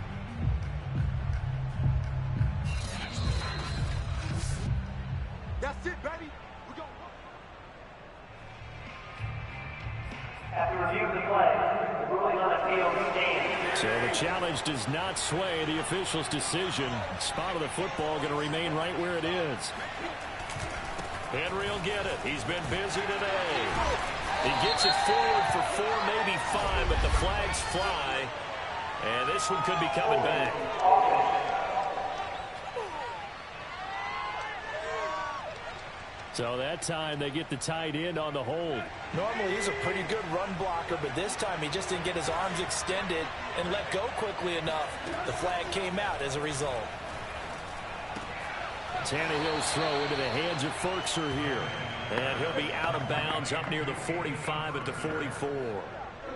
That's it, baby. We go. After review of the play, the ruling on the field stands. So the challenge does not sway the official's decision. Spot of the football going to remain right where it is. Henry will get it. He's been busy today. He gets it forward for 4, maybe 5, but the flags fly. And this one could be coming back. So that time they get the tight end on the hold. Normally he's a pretty good run blocker, but this time he just didn't get his arms extended and let go quickly enough. The flag came out as a result. Tannehill's throw into the hands of Ferkser here. And he'll be out of bounds up near the 45 at the 44.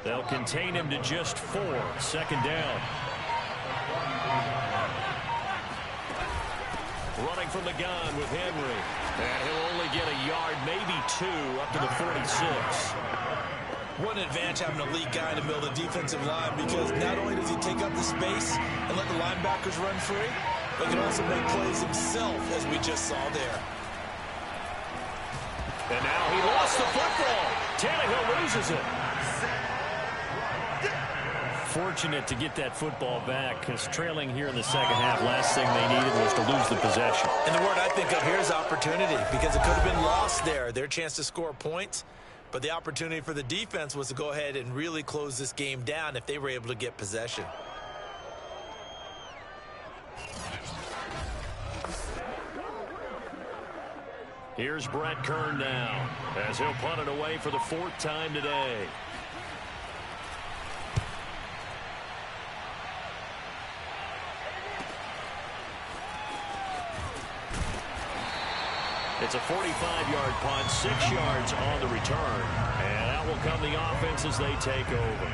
They'll contain him to just 4. 2nd down. Running from the gun with Henry. And he'll only get a yard, maybe 2, up to the 46. What an advantage having a elite guy in the middle of the defensive line, because not only does he take up the space and let the linebackers run free, but he can also make plays himself, as we just saw there. And now he lost the football. Tannehill loses it. Fortunate to get that football back, because trailing here in the 2nd half, last thing they needed was to lose the possession. And the word I think of here is opportunity, because it could have been lost there. Their chance to score points, but the opportunity for the defense was to go ahead and really close this game down if they were able to get possession. Here's Brett Kern now, as he'll punt it away for the 4th time today. It's a 45-yard punt, 6 yards on the return. And out will come the offense as they take over.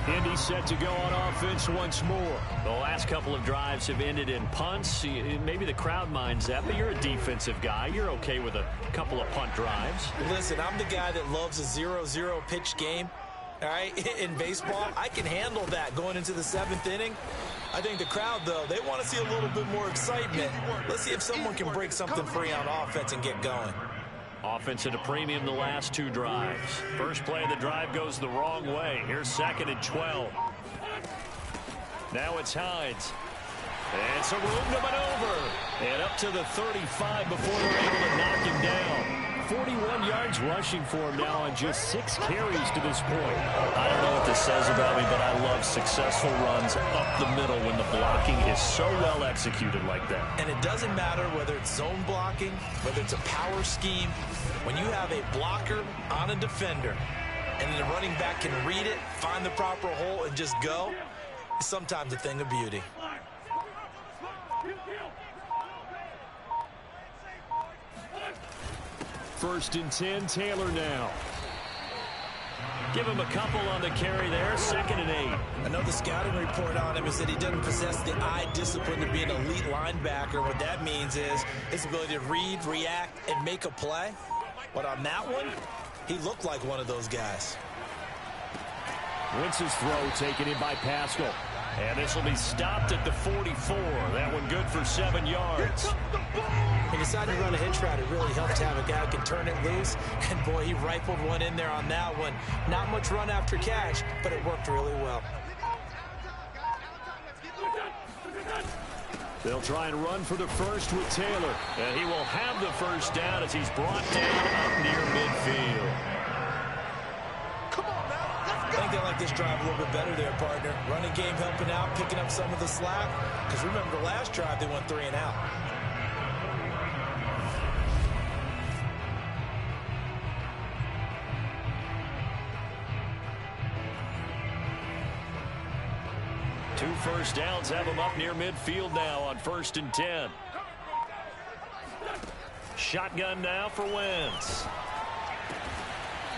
Indy set to go on offense once more. The last couple of drives have ended in punts. Maybe the crowd minds that, but you're a defensive guy. You're okay with a couple of punt drives. Listen, I'm the guy that loves a 0-0 pitch game. All right, in baseball, I can handle that going into the 7th inning. I think the crowd, though, they want to see a little bit more excitement. Let's see if someone can break something free on offense and get going. Offense at a premium the last 2 drives. First play of the drive goes the wrong way. Here's 2nd and 12. Now it's Hines. And some room to maneuver. And up to the 35 before they're able to knock him down. 41 yards rushing for him now on just 6 carries to this point. I don't know what this says about me, but I love successful runs up the middle when the blocking is so well executed like that. And it doesn't matter whether it's zone blocking, whether it's a power scheme. When you have a blocker on a defender and the running back can read it, find the proper hole, and just go, it's sometimes a thing of beauty. First and 10, Taylor now. Give him a couple on the carry there, 2nd and 8. I know the scouting report on him is that he doesn't possess the eye discipline to be an elite linebacker. What that means is his ability to read, react, and make a play. But on that one, he looked like one of those guys. Wentz's throw taken in by Pascal. And this will be stopped at the 44. That one good for 7 yards. He decided to run a hitch route. It really helped to have a guy who can turn it loose. And, boy, he rifled one in there on that one. Not much run after catch, but it worked really well. They'll try and run for the first with Taylor. And he will have the first down as he's brought down up near midfield. I think they like this drive a little bit better there, partner. Running game helping out, picking up some of the slack. Because remember, the last drive, they went 3 and out. 2 first downs have him up near midfield now on 1st and 10. Shotgun now for Wentz.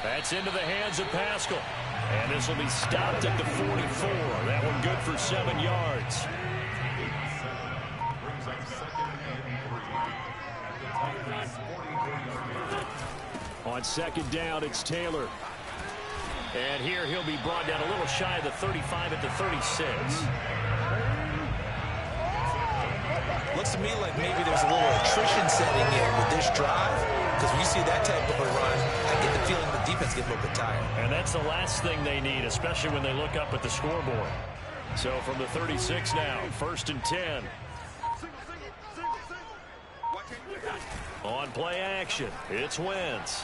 That's into the hands of Pascal. And this will be stopped at the 44. That one good for 7 yards. On 2nd down, it's Taylor. And here he'll be brought down a little shy of the 35 at the 36. Looks to me like maybe there's a little attrition setting in with this drive. Because when you see that type of a run, I get the feeling the defense gets a little bit tired. And that's the last thing they need, especially when they look up at the scoreboard. So from the 36 now, 1st and 10. On play action, it's Wentz.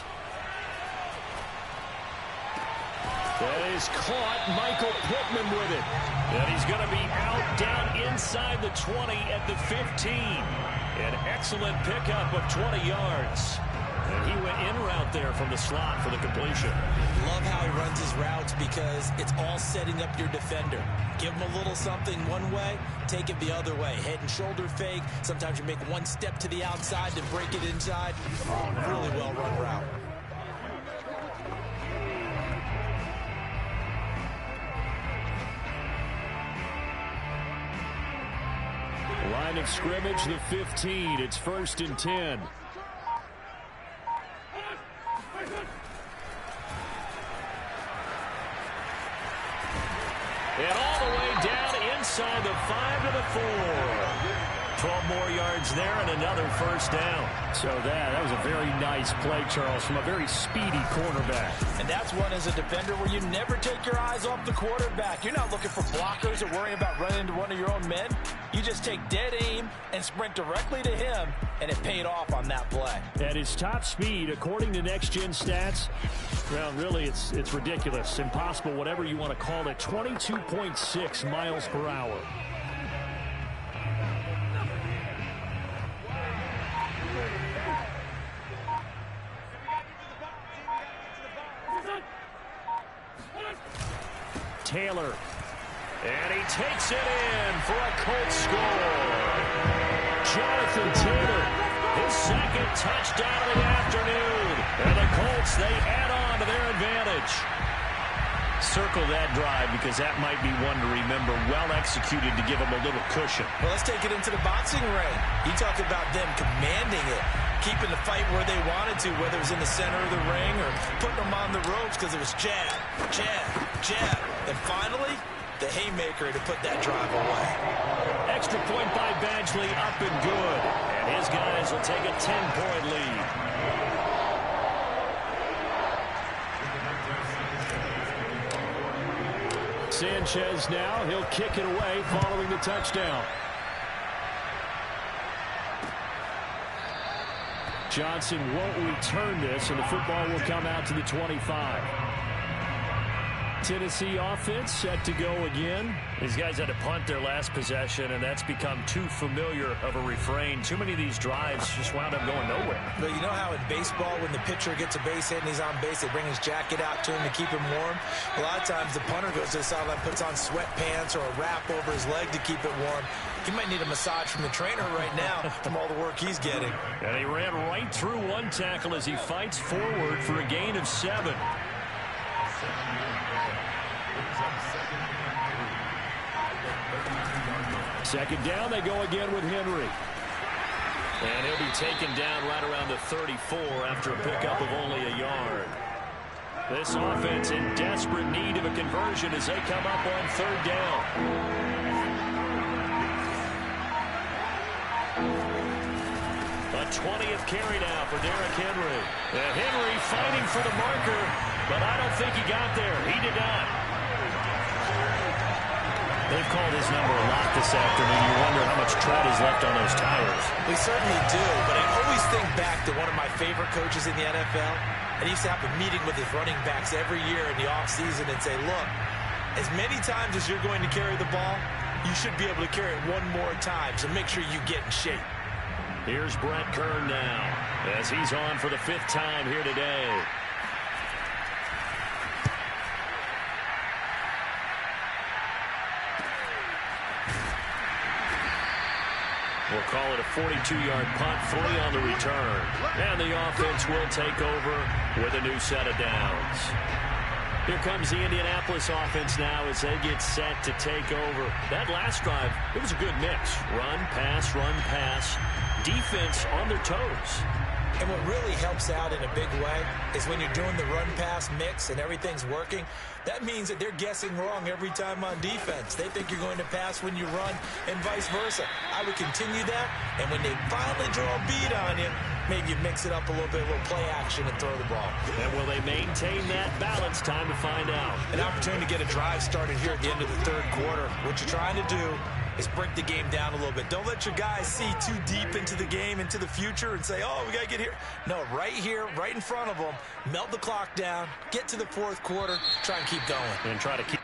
That is caught. Michael Pittman with it. And he's going to be out down inside the 20 at the 15. An excellent pickup of 20 yards. And he went in route there from the slot for the completion. Love how he runs his routes because it's all setting up your defender. Give him a little something one way, take it the other way. Head and shoulder fake. Sometimes you make one step to the outside to break it inside. Really well run route. Line of scrimmage, the 15. It's 1st and 10. And all the way down inside the 5 to the 4. 12 more yards there and another 1st down. So that was a very nice play, Charles, from a very speedy quarterback. And that's one as a defender where you never take your eyes off the quarterback. You're not looking for blockers or worrying about running into one of your own men. You just take dead aim and sprint directly to him, and it paid off on that play. At his top speed, according to Next Gen Stats, well, really, it's ridiculous, impossible, whatever you want to call it, 22.6 miles per hour. Taylor. And he takes it in for a Colts score. Jonathan Taylor, his 2nd touchdown of the afternoon. And the Colts, they add on to their advantage. Circle that drive because that might be one to remember. Well executed to give them a little cushion. Well, let's take it into the boxing ring. You talk about them commanding it, keeping the fight where they wanted to, whether it was in the center of the ring or putting them on the ropes because it was jab, jab, jab. And finally, the haymaker to put that drive away. Extra point by Badgley, up and good. And his guys will take a 10-point lead. Sanchez now, he'll kick it away following the touchdown. Johnson won't return this, and the football will come out to the 25. Tennessee offense set to go again. These guys had to punt their last possession, and that's become too familiar of a refrain. Too many of these drives just wound up going nowhere. But you know how in baseball, when the pitcher gets a base hit and he's on base, they bring his jacket out to him to keep him warm? A lot of times the punter goes to the sideline, puts on sweatpants or a wrap over his leg to keep it warm. He might need a massage from the trainer right now from all the work he's getting. And he ran right through one tackle as he fights forward for a gain of 7. Second down, they go again with Henry. And he'll be taken down right around the 34 after a pickup of only a yard. This offense in desperate need of a conversion as they come up on 3rd down. A 20th carry now for Derrick Henry. And Henry fighting for the marker, but I don't think he got there. He did not. They've called his number a lot this afternoon. You wonder how much tread is left on those tires. We certainly do, but I always think back to one of my favorite coaches in the NFL. And he used to have a meeting with his running backs every year in the offseason and say, look, as many times as you're going to carry the ball, you should be able to carry it one more time, so make sure you get in shape. Here's Brett Kern now as he's on for the 5th time here today. We'll call it a 42-yard punt, 3 on the return. And the offense will take over with a new set of downs. Here comes the Indianapolis offense now as they get set to take over. That last drive, it was a good mix. Run, pass, defense on their toes. And what really helps out in a big way is when you're doing the run-pass mix and everything's working, that means that they're guessing wrong every time on defense. They think you're going to pass when you run and vice versa. I would continue that, and when they finally draw a bead on you, maybe you mix it up a little bit, a little play action and throw the ball. And will they maintain that balance? Time to find out. An opportunity to get a drive started here at the end of the third quarter. What you're trying to do is break the game down a little bit. Don't let your guys see too deep into the game, into the future, and say, oh, we got to get here. No, right here, right in front of them, melt the clock down, get to the fourth quarter, try and keep going. And try to keep.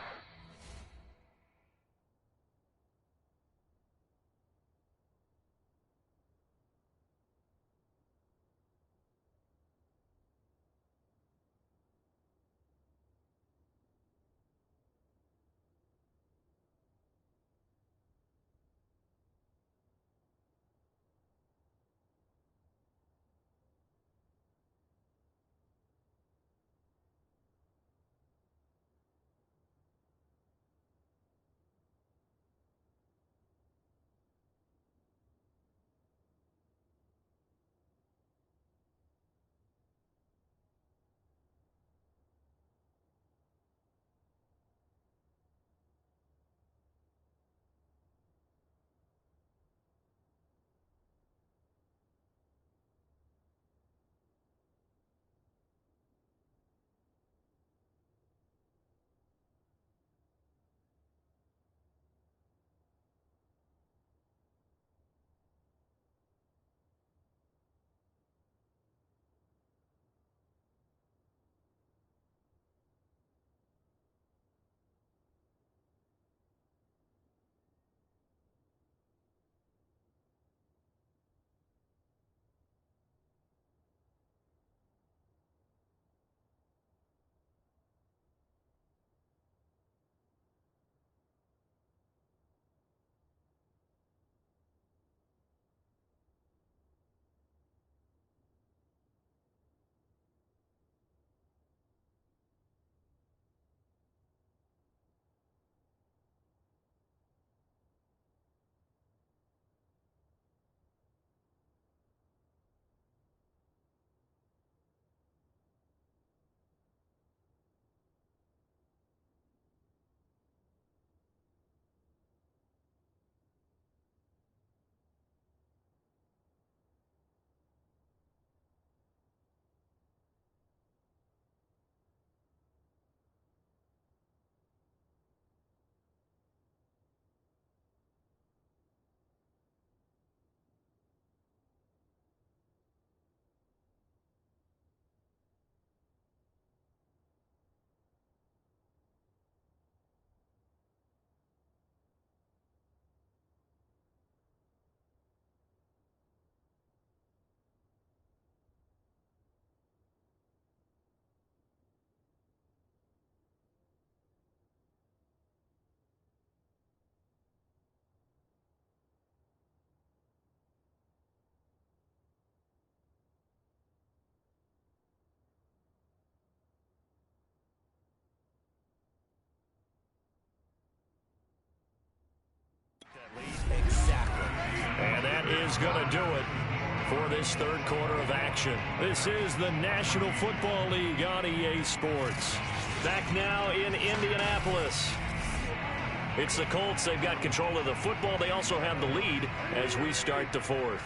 Exactly. And that is going to do it for this third quarter of action. This is the National Football League on EA Sports. Back now in Indianapolis. It's the Colts. They've got control of the football. They also have the lead as we start the fourth.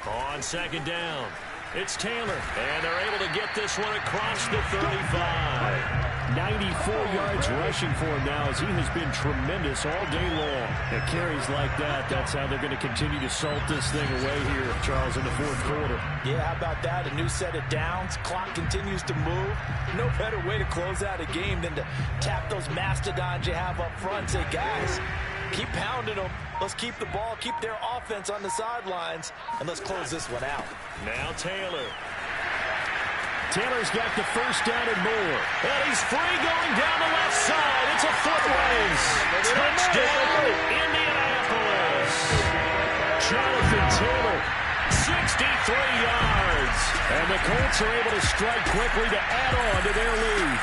On second down, it's Taylor. And they're able to get this one across the 35. 94 yards rushing for him now as he has been tremendous all day long. At carries like that, that's how they're going to continue to salt this thing away here, Charles, in the fourth quarter. Yeah, how about that? A new set of downs. Clock continues to move. No better way to close out a game than to tap those mastodons you have up front and say, guys, keep pounding them. Let's keep the ball, keep their offense on the sidelines, and let's close this one out. Now Taylor. Taylor's got the first down and more. And he's free going down the left side. It's a foot race. Touchdown, Indianapolis. Jonathan Taylor, 63 yards. And the Colts are able to strike quickly to add on to their lead.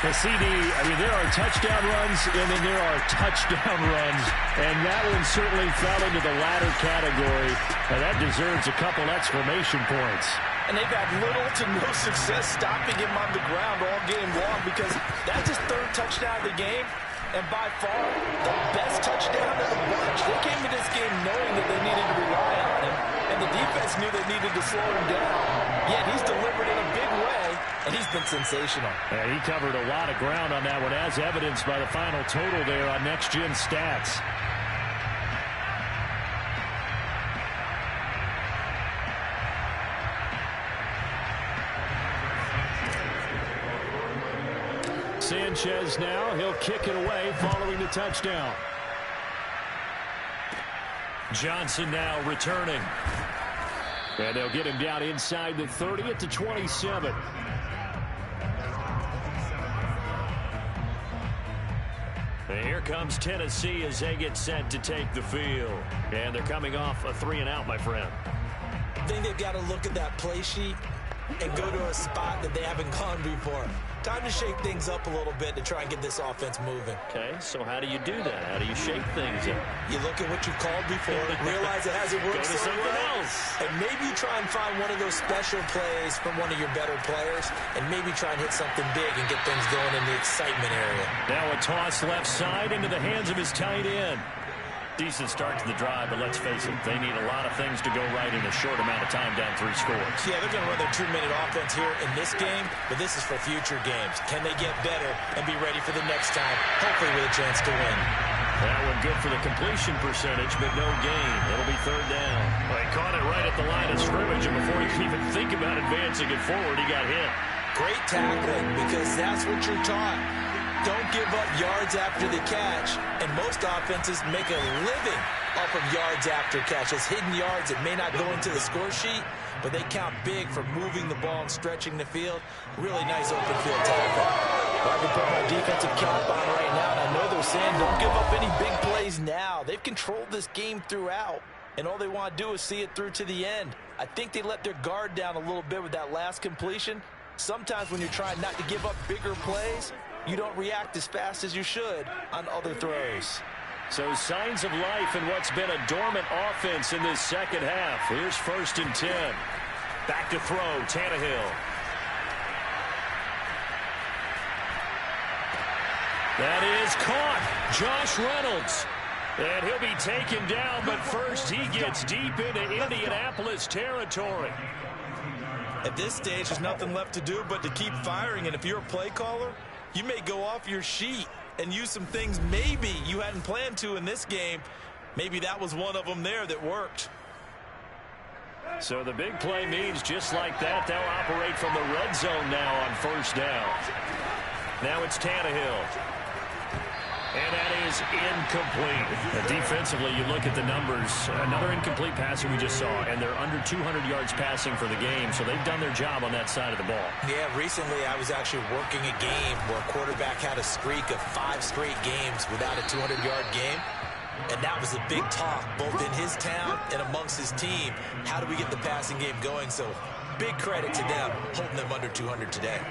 The CD, I mean, there are touchdown runs, and then there are touchdown runs. And that one certainly fell into the latter category. And that deserves a couple exclamation points. And they've had little to no success stopping him on the ground all game long because that's his third touchdown of the game. And by far, the best touchdown of the bunch. They came to this game knowing that they needed to rely on him. And the defense knew they needed to slow him down. Yet he's delivered in a big way, and he's been sensational. Yeah, he covered a lot of ground on that one, as evidenced by the final total there on Next Gen Stats. Sanchez now, he'll kick it away following the touchdown. Johnson now returning. And they'll get him down inside the 30 at the 27. And here comes Tennessee as they get set to take the field. And they're coming off a 3-and-out, my friend. I think they've got to look at that play sheet and go to a spot that they haven't gone before. Time to shake things up a little bit to try and get this offense moving. Okay, so how do you do that? How do you shake things up? You look at what you've called before, realize it hasn't worked Go to so something well, else. and maybe you try and find one of those special plays from one of your better players, and maybe try and hit something big and get things going in the excitement area. Now a toss left side into the hands of his tight end. Decent start to the drive, but let's face it, they need a lot of things to go right in a short amount of time down 3 scores. Yeah, they're going to run their 2-minute offense here in this game, but this is for future games. Can they get better and be ready for the next time, hopefully with a chance to win? That one good for the completion percentage, but no gain. It'll be 3rd down. Well, he caught it right at the line of scrimmage, and before he could even think about advancing it forward, he got hit. Great tackling, because that's what you're taught. Don't give up yards after the catch, and most offenses make a living off of yards after catch. As hidden yards that may not go into the score sheet, but they count big for moving the ball and stretching the field. Really nice open field tackle. Well, I can put my defensive cap on right now, and I know they're saying don't give up any big plays now. They've controlled this game throughout, and all they want to do is see it through to the end. I think they let their guard down a little bit with that last completion. Sometimes when you're trying not to give up bigger plays, you don't react as fast as you should on other throws. So signs of life in what's been a dormant offense in this second half. Here's 1st and 10. Back to throw, Tannehill. That is caught. Josh Reynolds. And he'll be taken down, but first he gets deep into Indianapolis territory. At this stage, there's nothing left to do but to keep firing, and if you're a play caller, you may go off your sheet and use some things maybe you hadn't planned to in this game. Maybe that was one of them there that worked. So the big play means just like that, they'll operate from the red zone now on 1st down. Now it's Tannehill. And that is incomplete. Defensively, you look at the numbers. Another incomplete passing we just saw, and they're under 200 yards passing for the game, so they've done their job on that side of the ball. Yeah, recently I was actually working a game where a quarterback had a streak of 5 straight games without a 200-yard game. And that was a big talk, both in his town and amongst his team. How do we get the passing game going? So big credit to them, holding them under 200 today.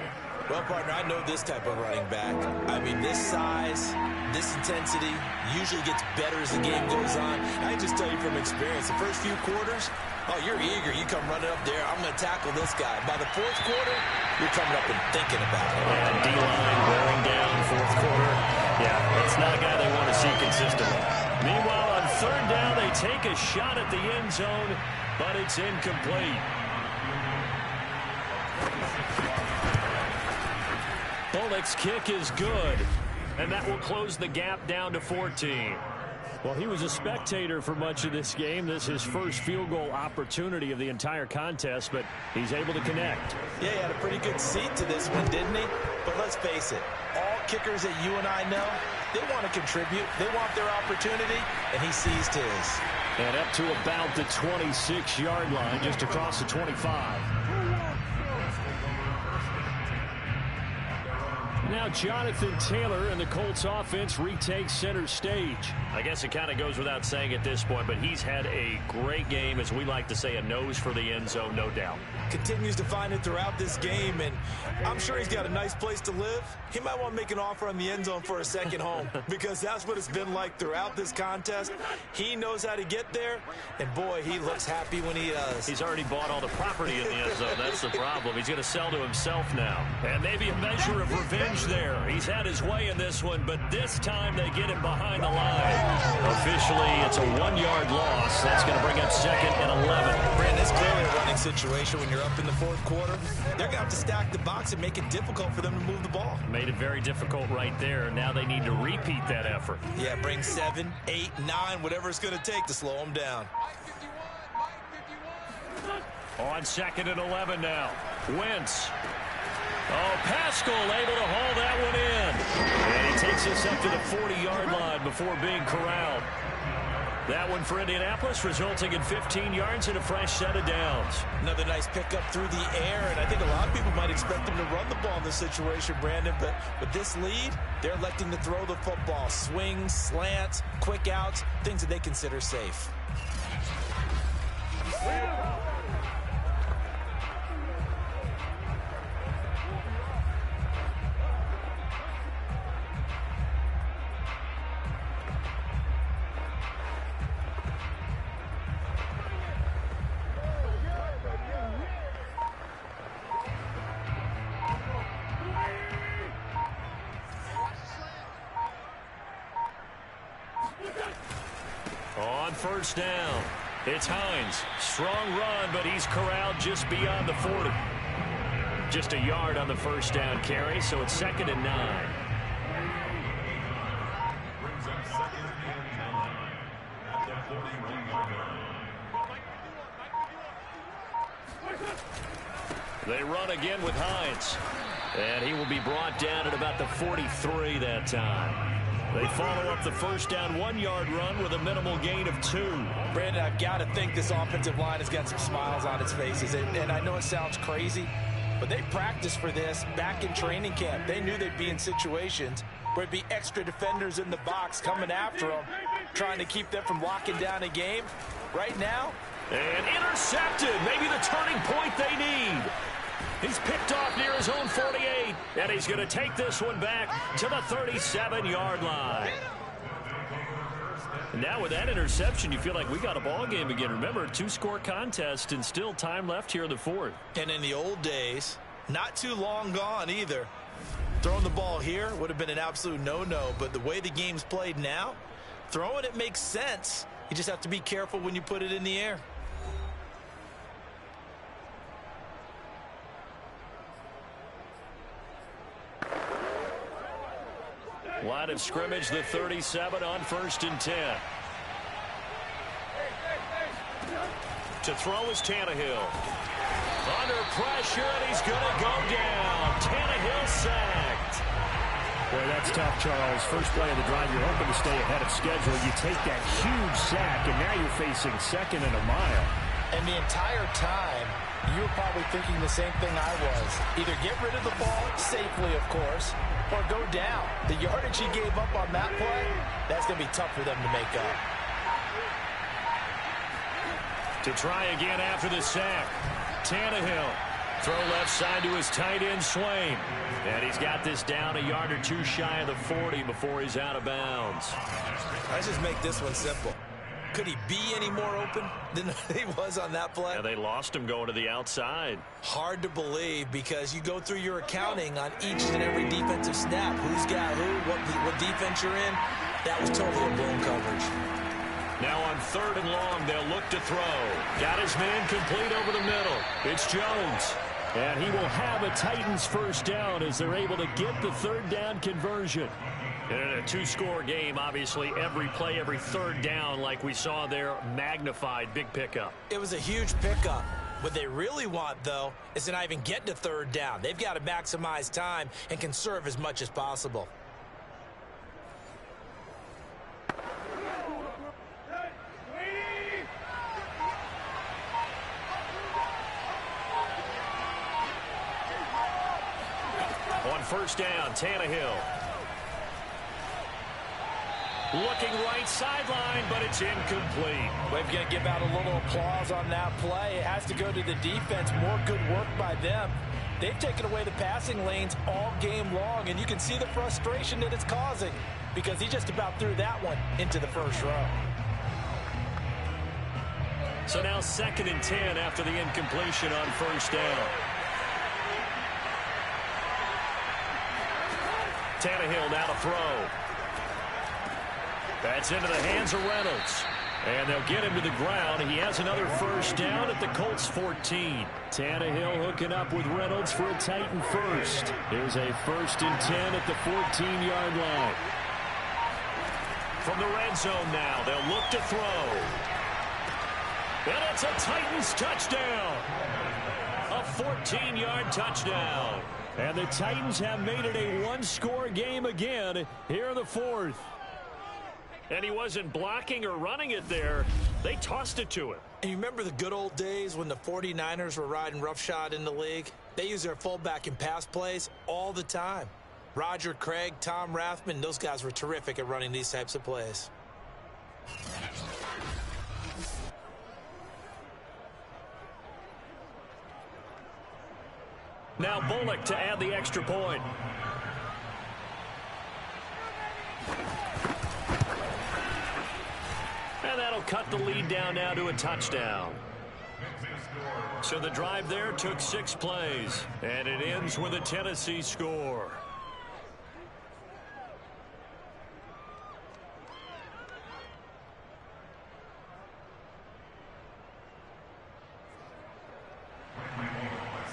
Well, partner, I know this type of running back. I mean, this size, this intensity usually gets better as the game goes on. I can just tell you from experience, the first few quarters, oh, you're eager. You come running up there. I'm going to tackle this guy. By the 4th quarter, you're coming up and thinking about it. And D-line wearing down 4th quarter. Yeah, that's not a guy they want to see consistently. Meanwhile, on 3rd down, they take a shot at the end zone, but it's incomplete. Bullock's kick is good, and that will close the gap down to 14. Well, he was a spectator for much of this game. This is his first field goal opportunity of the entire contest, but he's able to connect. Yeah, he had a pretty good seat to this one, didn't he? But let's face it, all kickers that you and I know, they want to contribute. They want their opportunity, and he seized his. And up to about the 26-yard line, just across the 25. Now Jonathan Taylor and the Colts offense retakes center stage. I guess it kind of goes without saying at this point, but he's had a great game, as we like to say, a nose for the end zone, no doubt. Continues to find it throughout this game, and I'm sure he's got a nice place to live. He might want to make an offer on the end zone for a second home, because that's what it's been like throughout this contest. He knows how to get there, and boy, he looks happy when he does. He's already bought all the property in the end zone. That's the problem. He's going to sell to himself now. And maybe a measure of revenge there. He's had his way in this one, but this time they get him behind the line. Officially, it's a 1-yard loss. That's going to bring up 2nd and 11. Brandon, it's clearly a running situation when you're up in the 4th quarter. They're going to have to stack the box and make it difficult for them to move the ball. Made it very difficult right there. Now they need to repeat that effort. Yeah, bring 7, 8, 9, whatever it's going to take to slow them down. On 2nd and 11 now. Wentz. Oh, Pascal able to haul that one in. And he takes us up to the 40-yard line before being corralled. That one for Indianapolis, resulting in 15 yards and a fresh set of downs. Another nice pickup through the air, and I think a lot of people might expect them to run the ball in this situation, Brandon, but with this lead, they're electing to throw the football. Swings, slants, quick outs, things that they consider safe. On 1st down, it's Hines. Strong run, but he's corralled just beyond the 40. Just a yard on the 1st down carry, so it's 2nd and 9. Brings up 2nd and 9 at the 41-yard line. They run again with Hines. And he will be brought down at about the 43 that time. They follow up the 1st down 1-yard run with a minimal gain of 2. Brandon, I've got to think this offensive line has got some smiles on its faces. And I know it sounds crazy, but they practiced for this back in training camp. They knew they'd be in situations where it'd be extra defenders in the box coming after them, trying to keep them from locking down a game. Right now, and intercepted. Maybe the turning point they need. He's picked off near his own 48, and he's going to take this one back to the 37-yard line. And now with that interception, you feel like we got a ball game again. Remember, a 2-score contest and still time left here in the 4th. And in the old days, not too long gone either. Throwing the ball here would have been an absolute no-no, but the way the game's played now, throwing it makes sense. You just have to be careful when you put it in the air. Line of scrimmage, the 37 on 1st and 10. To throw is Tannehill. Under pressure, and he's going to go down. Tannehill sacked. Boy, that's tough, Charles. First play of the drive, you're hoping to stay ahead of schedule. You take that huge sack, and now you're facing 2nd and a mile. And the entire time, you were probably thinking the same thing I was. Either get rid of the ball, safely, of course, or go down. The yardage he gave up on that play, that's going to be tough for them to make up. To try again after the sack. Tannehill. Throw left side to his tight end, Swain. And he's got this down a yard or 2 shy of the 40 before he's out of bounds. Let's just make this one simple. Could he be any more open than he was on that play? Yeah, they lost him going to the outside. Hard to believe, because you go through your accounting on each and every defensive snap. Who's got who, what defense you're in. That was totally a blown coverage. Now on 3rd and long, they'll look to throw. Got his man complete over the middle. It's Jones. And he will have a Titans 1st down as they're able to get the 3rd down conversion. In a 2-score game, obviously, every play, every 3rd down, like we saw there, magnified, big pickup. It was a huge pickup. What they really want, though, is to not even get to 3rd down. They've got to maximize time and conserve as much as possible. On first down, Tannehill. Looking right sideline, but it's incomplete. We've got to give out a little applause on that play. It has to go to the defense. More good work by them. They've taken away the passing lanes all game long, and you can see the frustration that it's causing because he just about threw that one into the first row. So now 2nd and 10 after the incompletion on first down. Tannehill now to throw. That's into the hands of Reynolds. And they'll get him to the ground. He has another first down at the Colts 14. Tannehill hooking up with Reynolds for a Titan first. Here's a 1st and 10 at the 14-yard line. From the red zone now, they'll look to throw. And it's a Titans touchdown. A 14-yard touchdown. And the Titans have made it a one-score game again here in the 4th. And he wasn't blocking or running it there. They tossed it to him. And you remember the good old days when the 49ers were riding roughshod in the league? They use their fullback in pass plays all the time. Roger Craig, Tom Rathman, those guys were terrific at running these types of plays. Now Bullock to add the extra point. And that'll cut the lead down now to a touchdown. So the drive there took 6 plays. And it ends with a Tennessee score.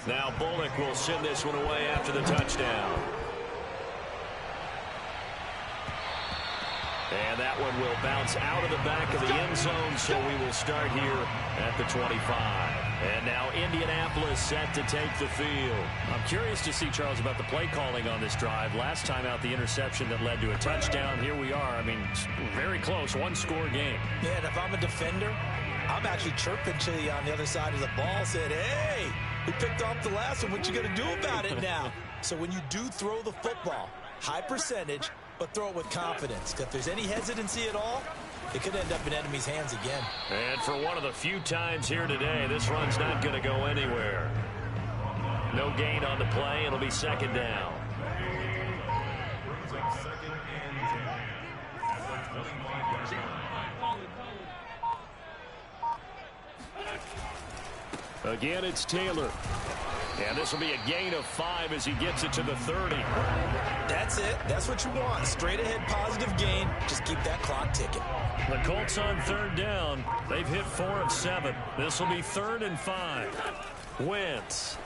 Now Bullock will send this one away after the touchdown. And that one will bounce out of the back of the end zone, so we will start here at the 25. And now Indianapolis set to take the field. I'm curious to see, Charles, about the play calling on this drive. Last time out, the interception that led to a touchdown. Here we are. I mean, very close, one-score game. Yeah, and if I'm a defender, I'm actually chirping to you on the other side of the ball, saying, hey, we picked off the last one. What you going to do about it now? So when you do throw the football, high percentage, but throw it with confidence. If there's any hesitancy at all, it could end up in enemy's hands again. And for one of the few times here today, this run's not going to go anywhere. No gain on the play. It'll be 2nd down. Again, it's Taylor. And this will be a gain of 5 as he gets it to the 30. That's it. That's what you want. Straight ahead positive gain. Just keep that clock ticking. The Colts on 3rd down. They've hit 4 of 7. This will be 3rd and 5. Wentz.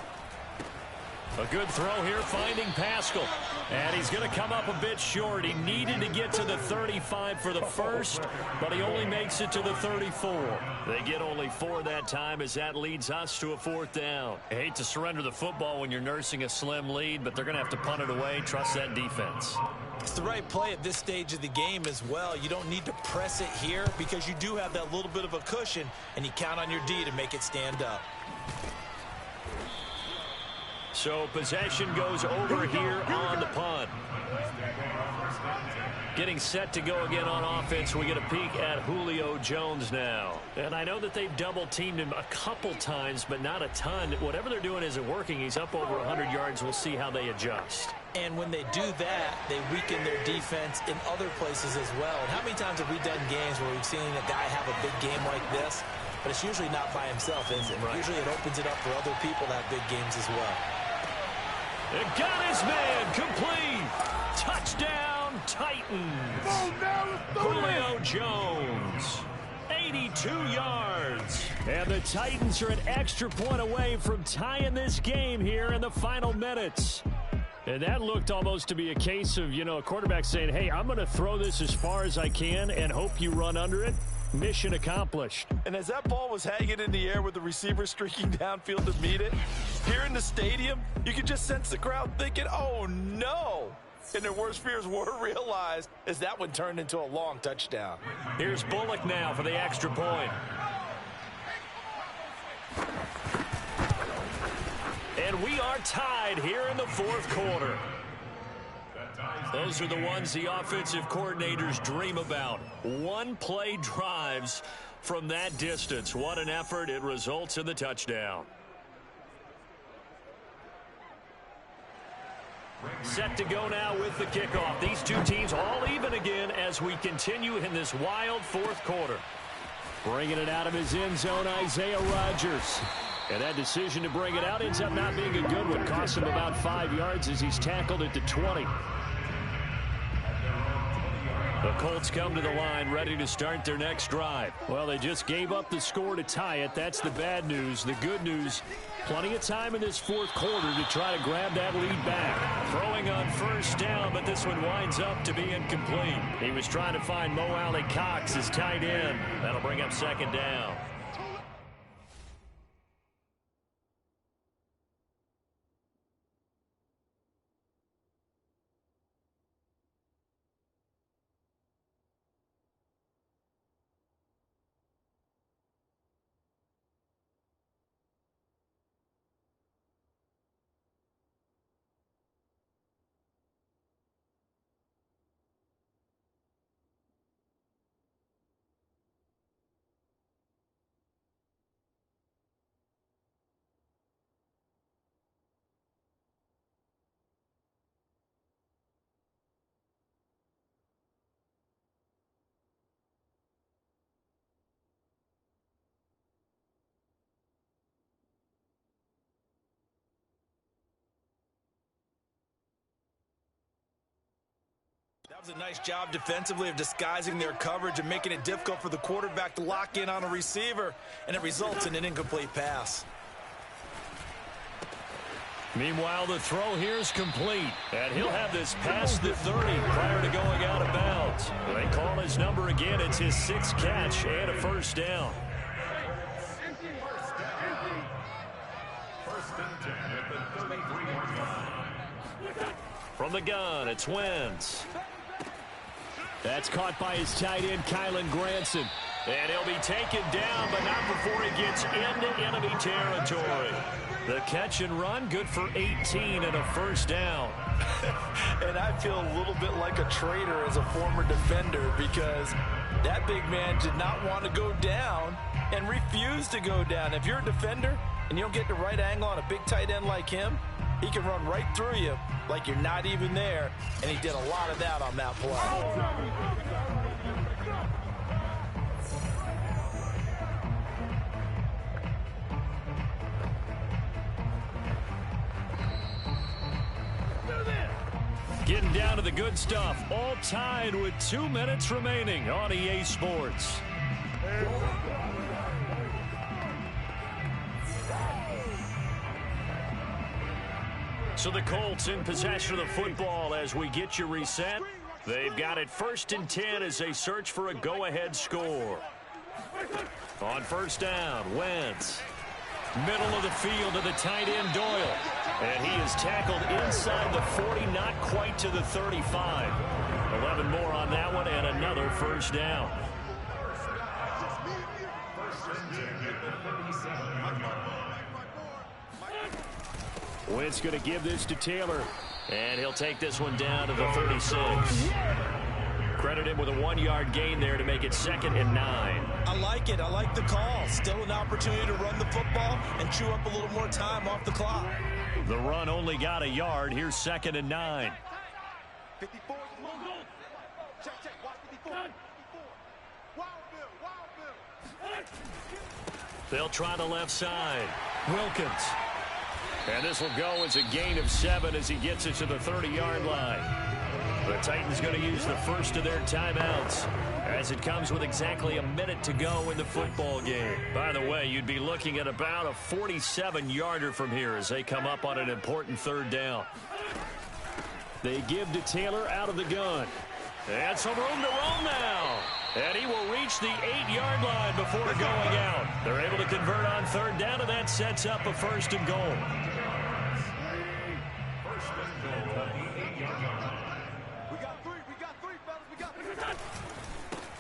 A good throw here, finding Pascal. And he's going to come up a bit short. He needed to get to the 35 for the first, but he only makes it to the 34. They get only 4 that time as that leads us to a 4th down. I hate to surrender the football when you're nursing a slim lead, but they're going to have to punt it away. Trust that defense. It's the right play at this stage of the game as well. You don't need to press it here because you do have that little bit of a cushion, and you count on your D to make it stand up. So possession goes over here on the punt. Getting set to go again on offense. We get a peek at Julio Jones now. And I know that they've double-teamed him a couple times, but not a ton. Whatever they're doing isn't working. He's up over 100 yards. We'll see how they adjust. And when they do that, they weaken their defense in other places as well. And how many times have we done games where we've seen a guy have a big game like this? But it's usually not by himself, is it? Right. Usually it opens it up for other people to have big games as well. It got his man complete. Touchdown, Titans. Julio Jones, 82 yards. And the Titans are an extra point away from tying this game here in the final minutes. And that looked almost to be a case of, a quarterback saying, hey, I'm going to throw this as far as I can and hope you run under it. Mission accomplished. And as that ball was hanging in the air with the receiver streaking downfield to meet it, here in the stadium, you could just sense the crowd thinking, oh, no. And their worst fears were realized as that one turned into a long touchdown. Here's Bullock now for the extra point. And we are tied here in the 4th quarter. Those are the ones the offensive coordinators dream about. One-play drives from that distance. What an effort. It results in the touchdown. Set to go now with the kickoff. These two teams all even again as we continue in this wild fourth quarter. Bringing it out of his end zone, Isaiah Rodgers. And that decision to bring it out ends up not being a good one. Costs him about 5 yards as he's tackled at the 20. The Colts come to the line ready to start their next drive. Well, they just gave up the score to tie it. That's the bad news. The good news, plenty of time in this fourth quarter to try to grab that lead back. Throwing on first down, but this one winds up to be incomplete. He was trying to find Mo Alley Cox as tight end. That'll bring up second down. That was a nice job defensively of disguising their coverage and making it difficult for the quarterback to lock in on a receiver, and it results in an incomplete pass. Meanwhile, the throw here is complete, and he'll have this past the 30 prior to going out of bounds. They call his number again. It's his 6th catch and a first down. First and 10 at the 33-yard line. From the gun, it's Wentz. That's caught by his tight end, Kylen Granson. And he'll be taken down, but not before he gets into enemy territory. The catch and run, good for 18 and a first down. And I feel a little bit like a traitor as a former defender because that big man did not want to go down and refused to go down. If you're a defender and you don't get the right angle on a big tight end like him, he can run right through you like you're not even there, and he did a lot of that on that play. Getting down to the good stuff, all tied with 2 minutes remaining on EA Sports. So the Colts in possession of the football as we get you reset. They've got it 1st and 10 as they search for a go-ahead score. On first down, Wentz. Middle of the field to the tight end, Doyle. And he is tackled inside the 40, not quite to the 35. 11 more on that one and another first down. Wentz going to give this to Taylor, and he'll take this one down to the 36. Credit him with a 1-yard gain there to make it 2nd and 9. I like it. I like the call. Still an opportunity to run the football and chew up a little more time off the clock. The run only got a yard. Here's 2nd and 9. 54. Check, watch 54. Wild Bill. They'll try the left side. Wilkins. And this will go as a gain of 7 as he gets it to the 30-yard line. The Titans going to use the first of their timeouts as it comes with exactly a minute to go in the football game. By the way, you'd be looking at about a 47-yarder from here as they come up on an important 3rd down. They give to Taylor out of the gun. And some room to roam now. And he will reach the 8-yard line before going out. They're able to convert on 3rd down, and that sets up a 1st and goal.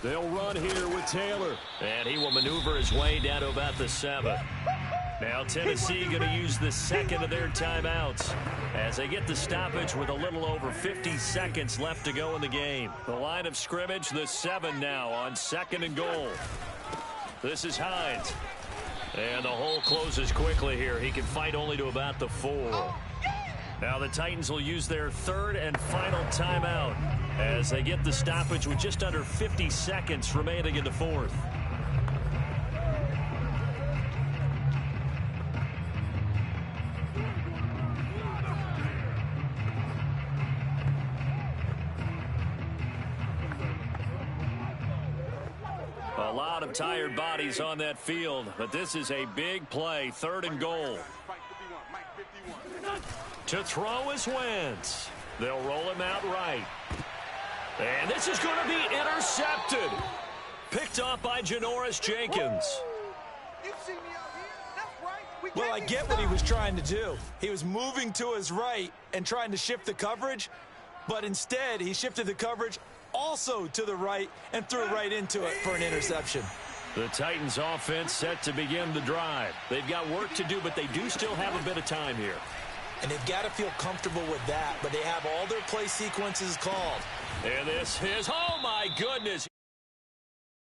They'll run here with Taylor. And he will maneuver his way down to about the 7. Now Tennessee going to use the second of their timeouts as they get the stoppage with a little over 50 seconds left to go in the game. The line of scrimmage, the 7 now on 2nd and goal. This is Hines. And the hole closes quickly here. He can fight only to about the 4. Now the Titans will use their 3rd and final timeout as they get the stoppage with just under 50 seconds remaining in the 4th. A lot of tired bodies on that field, but this is a big play. 3rd and goal. To throw is Wentz. They'll roll him out right. And this is going to be intercepted. Picked off by Janoris Jenkins. Well, I get what he was trying to do. He was moving to his right and trying to shift the coverage, but instead he shifted the coverage also to the right and threw right into it for an interception. The Titans offense set to begin the drive. They've got work to do, but they do still have a bit of time here. And they've got to feel comfortable with that, but they have all their play sequences called. And this is, oh my goodness.